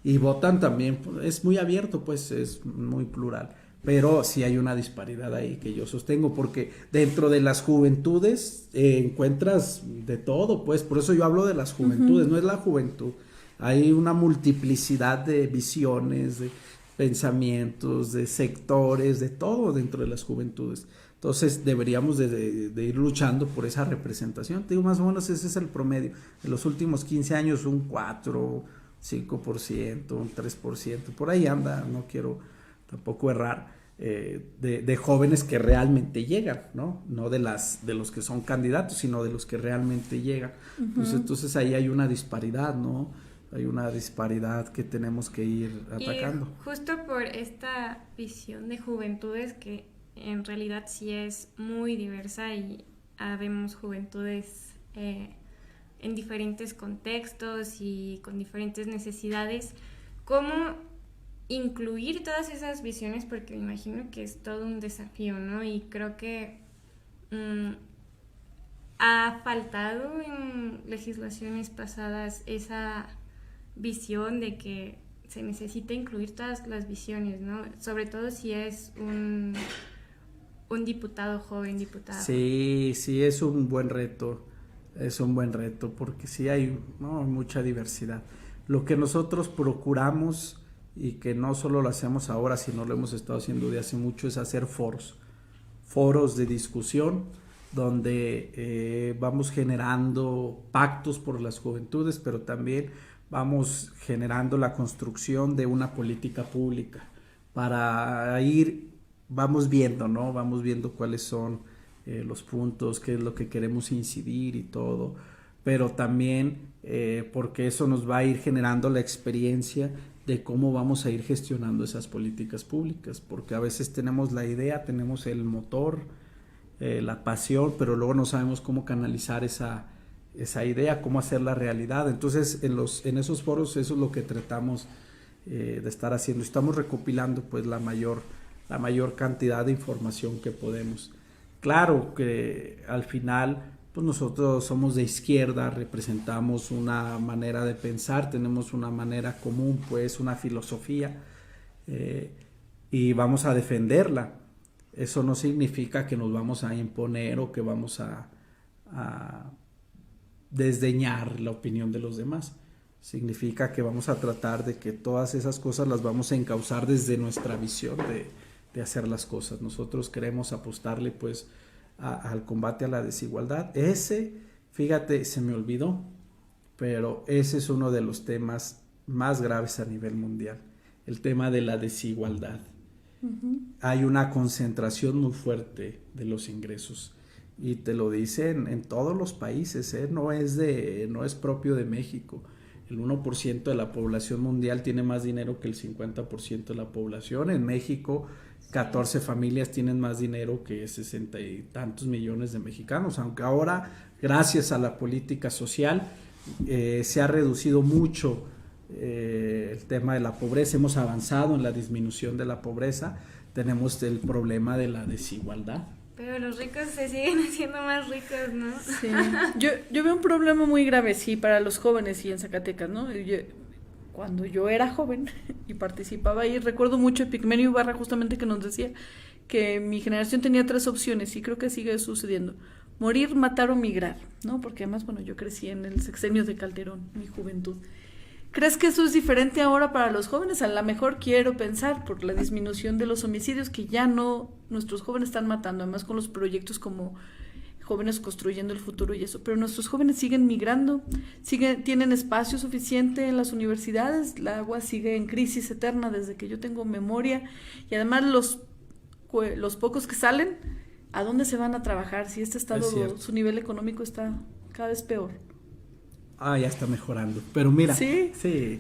y votan también, es muy abierto, pues es muy plural. Pero sí hay una disparidad ahí que yo sostengo, porque dentro de las juventudes encuentras de todo, pues por eso yo hablo de las juventudes, uh-huh, no es la juventud, hay una multiplicidad de visiones, de pensamientos, de sectores, de todo dentro de las juventudes. Entonces deberíamos de ir luchando por esa representación. Te digo, más o menos ese es el promedio. En los últimos 15 años un 4, 5%, un 3%, por ahí anda, no quiero tampoco errar, de jóvenes que realmente llegan, ¿no? No de los que son candidatos, sino de los que realmente llegan. Uh-huh. Pues entonces ahí hay una disparidad, ¿no? Hay una disparidad que tenemos que ir atacando. Y justo por esta visión de juventudes que en realidad sí es muy diversa y habemos juventudes en diferentes contextos y con diferentes necesidades, ¿cómo incluir todas esas visiones? Porque me imagino que es todo un desafío, ¿no? Y creo que ha faltado en legislaciones pasadas esa visión de que se necesita incluir todas las visiones, ¿no? Sobre todo si es un diputado joven, diputada. Sí, es un buen reto, porque sí hay, ¿no?, mucha diversidad. Lo que nosotros procuramos y que no solo lo hacemos ahora, sino lo hemos estado haciendo de hace mucho, es hacer foros de discusión, donde vamos generando pactos por las juventudes, pero también vamos generando la construcción de una política pública, vamos viendo, ¿no? Vamos viendo cuáles son los puntos, qué es lo que queremos incidir y todo, pero también porque eso nos va a ir generando la experiencia de cómo vamos a ir gestionando esas políticas públicas, porque a veces tenemos la idea, tenemos el motor, la pasión, pero luego no sabemos cómo canalizar esa idea, cómo hacerla realidad. Entonces en esos foros eso es lo que tratamos de estar haciendo. Estamos recopilando pues la mayor cantidad de información que podemos. Claro que al final pues nosotros somos de izquierda, representamos una manera de pensar, tenemos una manera común, pues una filosofía, y vamos a defenderla. Eso no significa que nos vamos a imponer o que vamos a desdeñar la opinión de los demás. Significa que vamos a tratar de que todas esas cosas las vamos a encauzar desde nuestra visión de hacer las cosas. Nosotros queremos apostarle pues al combate a la desigualdad. Fíjate, se me olvidó, pero ese es uno de los temas más graves a nivel mundial, el tema de la desigualdad. Hay una concentración muy fuerte de los ingresos y te lo dicen en todos los países, no es propio de México. El 1% de la población mundial tiene más dinero que el 50% de la población. En México 14 familias tienen más dinero que 60 y tantos millones de mexicanos, aunque ahora gracias a la política social se ha reducido mucho el tema de la pobreza, hemos avanzado en la disminución de la pobreza, tenemos el problema de la desigualdad. Pero los ricos se siguen haciendo más ricos, ¿no? Sí. Yo veo un problema muy grave, sí, para los jóvenes y en Zacatecas, ¿no? Cuando yo era joven y participaba ahí, recuerdo mucho a Epigmenio Ibarra justamente que nos decía que mi generación tenía 3 opciones y creo que sigue sucediendo: morir, matar o migrar, ¿no? Porque además, bueno, yo crecí en el sexenio de Calderón, mi juventud. ¿Crees que eso es diferente ahora para los jóvenes? A lo mejor quiero pensar por la disminución de los homicidios que ya no, nuestros jóvenes están matando, además con los proyectos como Jóvenes Construyendo el Futuro y eso, pero nuestros jóvenes siguen migrando, tienen espacio suficiente en las universidades, la agua sigue en crisis eterna desde que yo tengo memoria, y además los pocos que salen, ¿a dónde se van a trabajar? Si este estado, su nivel económico está cada vez peor. Ya está mejorando, pero mira, sí,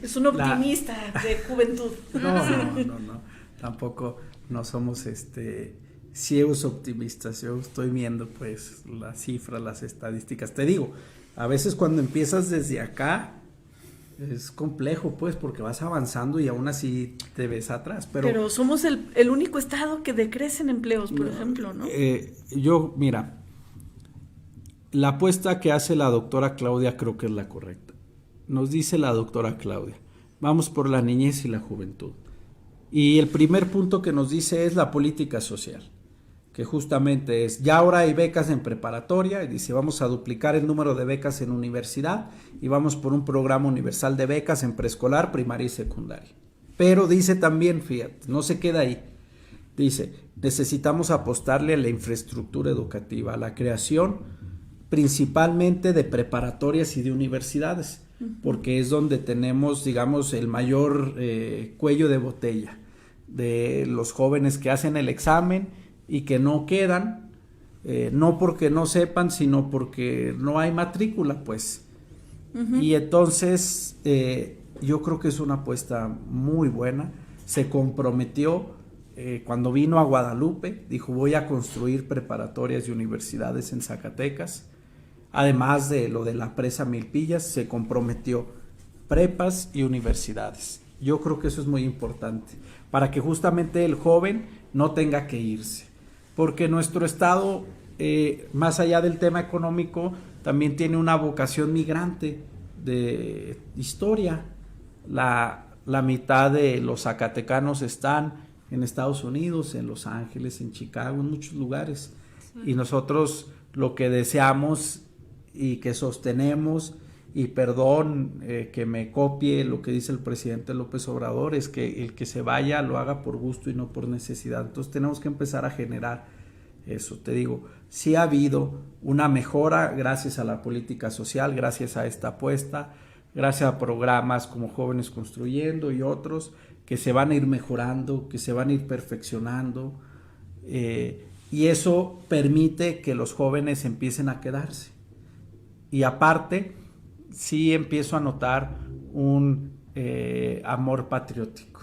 es un optimista de juventud. No, tampoco no somos ciegos optimistas. Yo estoy viendo pues las cifras, las estadísticas. Te digo, a veces cuando empiezas desde acá es complejo pues porque vas avanzando y aún así te ves atrás. Pero somos el único estado que decrece en empleos, por ejemplo, ¿no? Mira, la apuesta que hace la doctora Claudia creo que es la correcta. Nos dice la doctora Claudia, vamos por la niñez y la juventud. Y el primer punto que nos dice es la política social, que justamente es, ya ahora hay becas en preparatoria, y dice, vamos a duplicar el número de becas en universidad y vamos por un programa universal de becas en preescolar, primaria y secundaria. Pero dice también, fíjate, no se queda ahí, dice, necesitamos apostarle a la infraestructura educativa, a la creación principalmente de preparatorias y de universidades, porque es donde tenemos, digamos, el mayor cuello de botella de los jóvenes que hacen el examen y que no quedan, no porque no sepan, sino porque no hay matrícula, pues. Y entonces yo creo que es una apuesta muy buena. Se comprometió cuando vino a Guadalupe, dijo, voy a construir preparatorias y universidades en Zacatecas. Además de lo de la presa Milpillas, se comprometió prepas y universidades. Yo creo que eso es muy importante, para que justamente el joven no tenga que irse. Porque nuestro estado, más allá del tema económico, también tiene una vocación migrante de historia. La mitad de los zacatecanos están en Estados Unidos, en Los Ángeles, en Chicago, en muchos lugares. Sí. Y nosotros lo que deseamos y que sostenemos, y perdón que me copie lo que dice el presidente López Obrador, es que el que se vaya lo haga por gusto y no por necesidad. Entonces tenemos que empezar a generar eso. Te digo, sí ha habido una mejora gracias a la política social, gracias a esta apuesta, gracias a programas como Jóvenes Construyendo y otros que se van a ir mejorando, que se van a ir perfeccionando, y eso permite que los jóvenes empiecen a quedarse. Y aparte, sí empiezo a notar un amor patriótico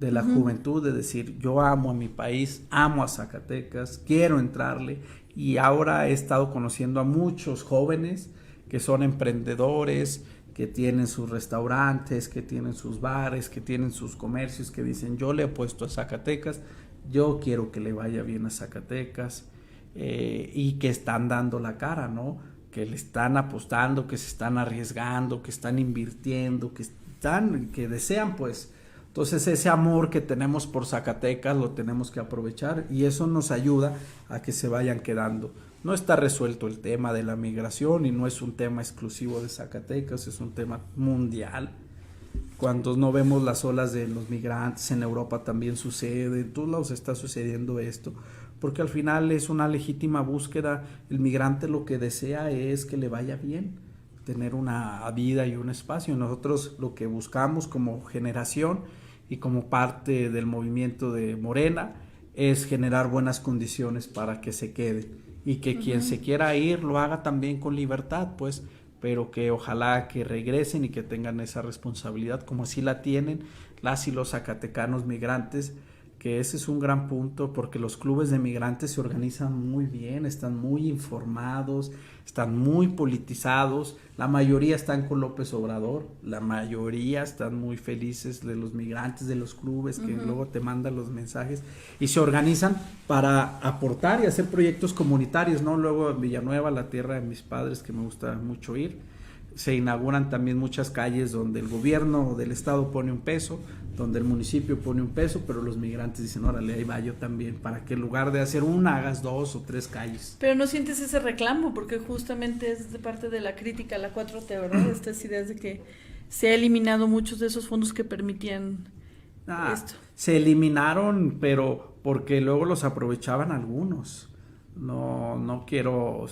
de la juventud, de decir, yo amo a mi país, amo a Zacatecas, quiero entrarle. Y ahora he estado conociendo a muchos jóvenes que son emprendedores, que tienen sus restaurantes, que tienen sus bares, que tienen sus comercios, que dicen yo le apuesto a Zacatecas, yo quiero que le vaya bien a Zacatecas, y que están dando la cara, ¿no? Que le están apostando, que se están arriesgando, que están invirtiendo, que desean, pues. Entonces ese amor que tenemos por Zacatecas lo tenemos que aprovechar y eso nos ayuda a que se vayan quedando. No está resuelto el tema de la migración y no es un tema exclusivo de Zacatecas, es un tema mundial. Cuando no vemos las olas de los migrantes, en Europa también sucede, en todos lados está sucediendo esto, porque al final es una legítima búsqueda. El migrante lo que desea es que le vaya bien, tener una vida y un espacio. Nosotros lo que buscamos como generación y como parte del movimiento de Morena es generar buenas condiciones para que se quede y que quien se quiera ir lo haga también con libertad, pues, pero que ojalá que regresen y que tengan esa responsabilidad como así la tienen las y los zacatecanos migrantes, que ese es un gran punto porque los clubes de migrantes se organizan muy bien, están muy informados, están muy politizados, la mayoría están con López Obrador, la mayoría están muy felices de los migrantes de los clubes que luego te mandan los mensajes y se organizan para aportar y hacer proyectos comunitarios, ¿no? Luego en Villanueva, la tierra de mis padres, que me gusta mucho ir, se inauguran también muchas calles donde el gobierno del estado pone un peso, donde el municipio pone un peso, pero los migrantes dicen, órale, ahí va yo también, para que en lugar de hacer una, hagas 2 o 3 calles. Pero no sientes ese reclamo, porque justamente es de parte de la crítica a la 4T, ¿verdad? Estas ideas de que se ha eliminado muchos de esos fondos que permitían esto. Se eliminaron, pero porque luego los aprovechaban algunos. No quiero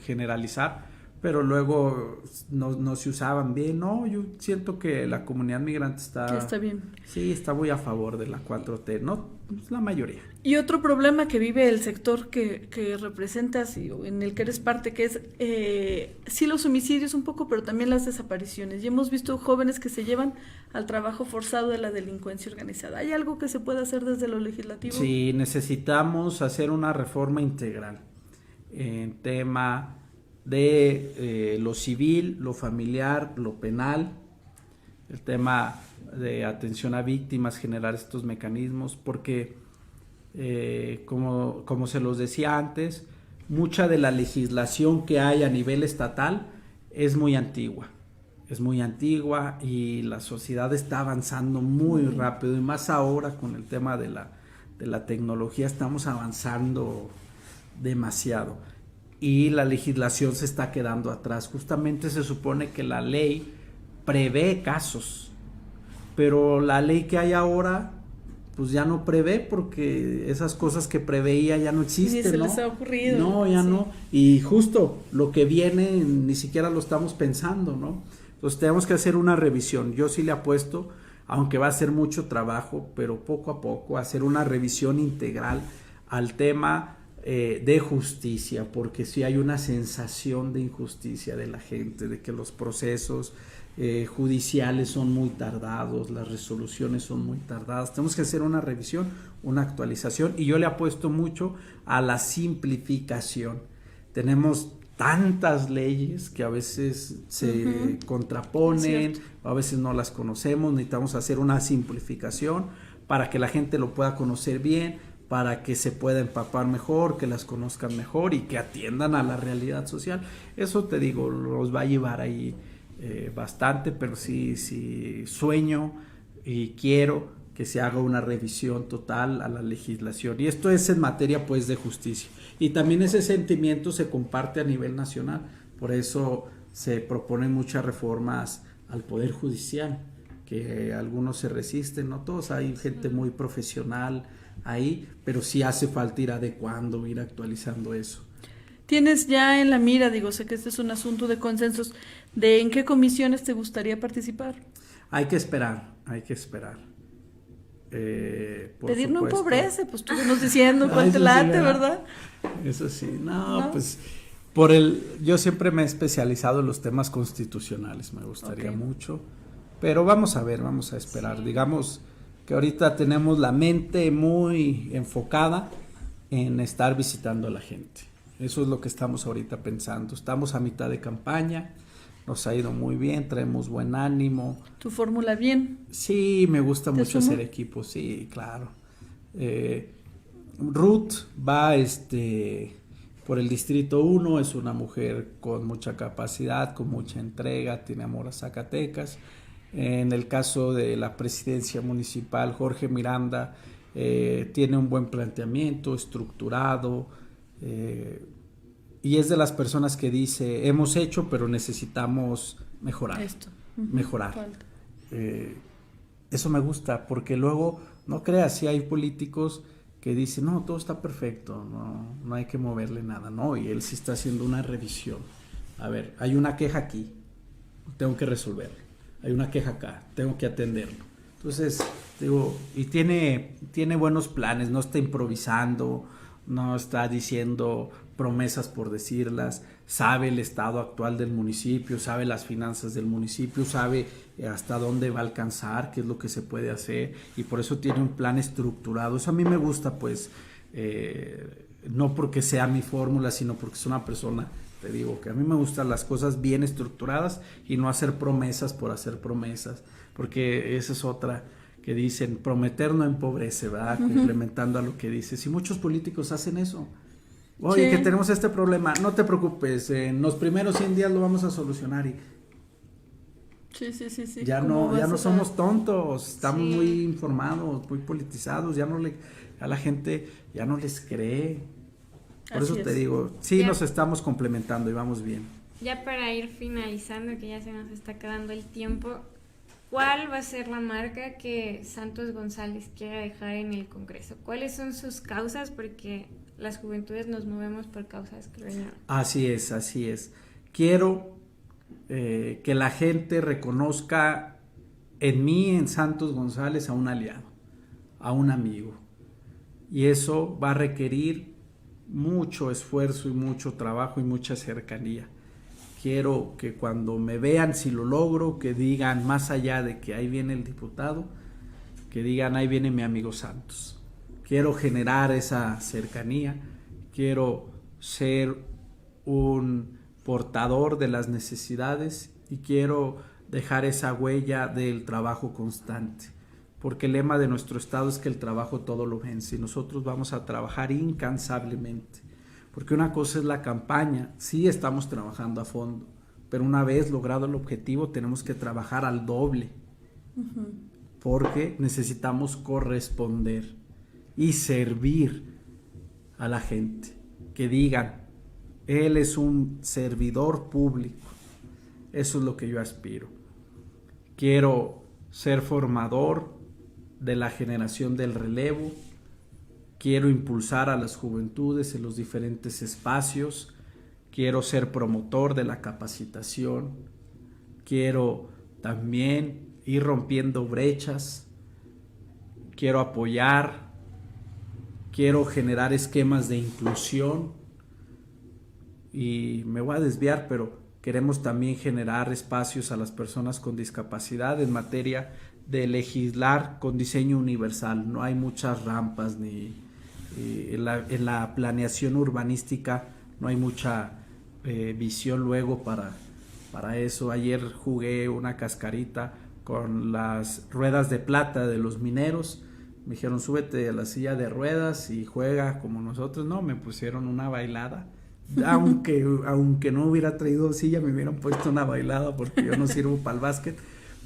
generalizar, pero luego no se usaban bien. No, yo siento que la comunidad migrante está bien. Sí, está muy a favor de la 4T, no la mayoría. Y otro problema que vive el sector que representas y en el que eres parte, que es sí los homicidios un poco, pero también las desapariciones. Y hemos visto jóvenes que se llevan al trabajo forzado de la delincuencia organizada. ¿Hay algo que se puede hacer desde lo legislativo? Sí, necesitamos hacer una reforma integral en tema de lo civil, lo familiar, lo penal, el tema de atención a víctimas, generar estos mecanismos, porque como se los decía antes, mucha de la legislación que hay a nivel estatal es muy antigua y la sociedad está avanzando muy rápido y más ahora con el tema de la tecnología estamos avanzando demasiado. Y la legislación se está quedando atrás. Justamente se supone que la ley prevé casos, pero la ley que hay ahora pues ya no prevé porque esas cosas que preveía ya no existen, ni se les ha ocurrido. No, ya no. Y justo lo que viene ni siquiera lo estamos pensando, ¿no? Entonces tenemos que hacer una revisión. Yo sí le apuesto, aunque va a ser mucho trabajo, pero poco a poco hacer una revisión integral al tema de justicia, porque sí hay una sensación de injusticia de la gente, de que los procesos judiciales son muy tardados, las resoluciones son muy tardadas. Tenemos que hacer una revisión, una actualización, y yo le apuesto mucho a la simplificación. Tenemos tantas leyes que a veces se contraponen, a veces no las conocemos, necesitamos hacer una simplificación para que la gente lo pueda conocer bien, para que se pueda empapar mejor, que las conozcan mejor y que atiendan a la realidad social. Eso te digo, los va a llevar ahí bastante, pero sí sueño y quiero que se haga una revisión total a la legislación. Y esto es en materia pues de justicia. Y también ese sentimiento se comparte a nivel nacional. Por eso se proponen muchas reformas al Poder Judicial, que algunos se resisten, no todos, hay gente muy profesional ahí, pero sí hace falta ir adecuando, ir actualizando eso. Tienes ya en la mira, sé que este es un asunto de consensos, de en qué comisiones te gustaría participar. Hay que esperar. Pedir no empobrece, pues tú nos diciendo cuál te late, ¿verdad? Eso sí, no, pues yo siempre me he especializado en los temas constitucionales, me gustaría mucho, pero vamos a ver, vamos a esperar. Digamos que ahorita tenemos la mente muy enfocada en estar visitando a la gente. Eso es lo que estamos ahorita pensando. Estamos a mitad de campaña, nos ha ido muy bien, traemos buen ánimo. ¿Tu fórmula bien? Sí, me gusta mucho sumo? hacer equipo, sí, claro. Ruth va por el Distrito 1, es una mujer con mucha capacidad, con mucha entrega, tiene amor a Zacatecas. En el caso de la presidencia municipal, Jorge Miranda tiene un buen planteamiento, estructurado, y es de las personas que dice, hemos hecho, pero necesitamos mejorar. Esto. Mejorar. Eso me gusta, porque luego, no creas, si hay políticos que dicen, no, todo está perfecto, no hay que moverle nada, no, y él sí está haciendo una revisión. A ver, hay una queja aquí, tengo que resolverlo. Hay una queja acá, tengo que atenderlo. Entonces, digo, y tiene buenos planes, no está improvisando, no está diciendo promesas por decirlas, sabe el estado actual del municipio, sabe las finanzas del municipio, sabe hasta dónde va a alcanzar, qué es lo que se puede hacer, y por eso tiene un plan estructurado. Eso a mí me gusta, pues, no porque sea mi fórmula, sino porque es una persona, te digo, que a mí me gustan las cosas bien estructuradas y no hacer promesas por hacer promesas, porque esa es otra que dicen, prometer no empobrece, ¿verdad? Complementando a lo que dices, y muchos políticos hacen eso. Oye, sí, que tenemos este problema, no te preocupes, en los primeros 100 días lo vamos a solucionar, y sí. ya no somos tontos, estamos muy informados, muy politizados, a la gente ya no les cree. Por eso te digo, sí, nos estamos complementando y vamos bien. Ya para ir finalizando, que ya se nos está quedando el tiempo, ¿cuál va a ser la marca que Santos González quiera dejar en el Congreso? ¿Cuáles son sus causas? Porque las juventudes nos movemos por causas, creo yo. Así es. Quiero que la gente reconozca en mí, en Santos González, a un aliado, a un amigo. Y eso va a requerir mucho esfuerzo y mucho trabajo y mucha cercanía. Quiero que cuando me vean, si lo logro, que digan, más allá de que ahí viene el diputado, que digan, ahí viene mi amigo Santos. Quiero generar esa cercanía, quiero ser un portador de las necesidades y quiero dejar esa huella del trabajo constante, porque el lema de nuestro estado es que el trabajo todo lo vence, y nosotros vamos a trabajar incansablemente, porque una cosa es la campaña, sí estamos trabajando a fondo, pero una vez logrado el objetivo tenemos que trabajar al doble, porque necesitamos corresponder y servir a la gente, que digan, él es un servidor público. Eso es lo que yo aspiro. Quiero ser formador de la generación del relevo, quiero impulsar a las juventudes en los diferentes espacios, quiero ser promotor de la capacitación, quiero también ir rompiendo brechas, quiero apoyar, quiero generar esquemas de inclusión, y me voy a desviar, pero queremos también generar espacios a las personas con discapacidad en materia de legislar con diseño universal. No hay muchas rampas ni en la planeación urbanística, no hay mucha visión luego para eso. Ayer jugué una cascarita con las ruedas de plata de los mineros. Me dijeron, súbete a la silla de ruedas y juega como nosotros. No, me pusieron una bailada. Aunque no hubiera traído silla, me hubieran puesto una bailada, porque yo no sirvo para el básquet,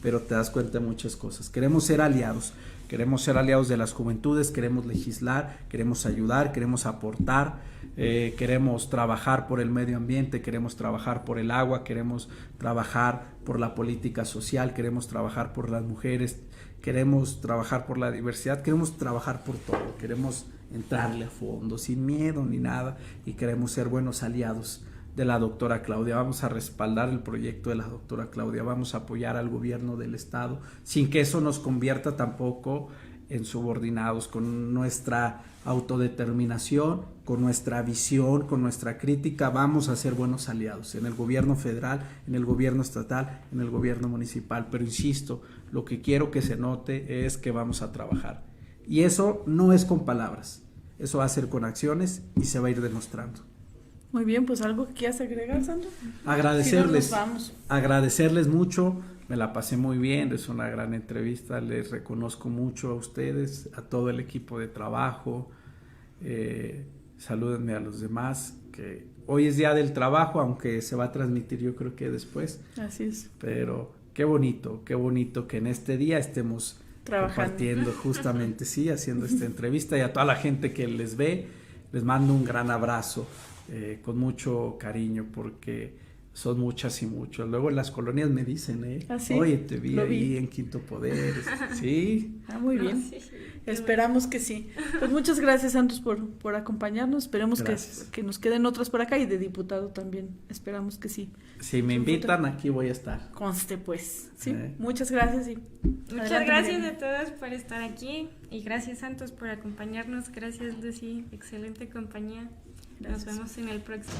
pero te das cuenta de muchas cosas. Queremos ser aliados de las juventudes, queremos legislar, queremos ayudar, queremos aportar, queremos trabajar por el medio ambiente, queremos trabajar por el agua, queremos trabajar por la política social, queremos trabajar por las mujeres, queremos trabajar por la diversidad, queremos trabajar por todo, queremos entrarle a fondo, sin miedo ni nada, y queremos ser buenos aliados de la doctora Claudia. Vamos a respaldar el proyecto de la doctora Claudia, vamos a apoyar al gobierno del estado, sin que eso nos convierta tampoco en subordinados, con nuestra autodeterminación, con nuestra visión, con nuestra crítica, vamos a ser buenos aliados en el gobierno federal, en el gobierno estatal, en el gobierno municipal. Pero insisto, lo que quiero que se note es que vamos a trabajar. Y eso no es con palabras, eso va a ser con acciones y se va a ir demostrando. Muy bien, pues algo que quieras agregar, Sandra. Agradecerles, Si no, nos vamos. agradecerles mucho, me la pasé muy bien, es una gran entrevista, les reconozco mucho a ustedes, a todo el equipo de trabajo, salúdenme a los demás, que hoy es día del trabajo, aunque se va a transmitir yo creo que después. Así es. Pero qué bonito que en este día estemos Trabajando. compartiendo justamente, sí, haciendo esta entrevista, y a toda la gente que les ve, les mando un gran abrazo, con mucho cariño, porque son muchas y muchos. Luego en las colonias me dicen, ¿Ah, sí? oye, te vi Lo ahí vi. en Quinto Poder, sí. Muy bien. Sí, Esperamos que sí. Pues muchas gracias, Santos, por acompañarnos. Esperemos que nos queden otras por acá, y de diputado también. Esperamos que sí. Si me invitan, aquí voy a estar. Conste, pues. Sí. Muchas gracias. Y muchas adelante, gracias Mariana. a todos por estar aquí y gracias, Santos, por acompañarnos. Gracias, Lucy. Excelente compañía. Gracias. Nos vemos en el próximo.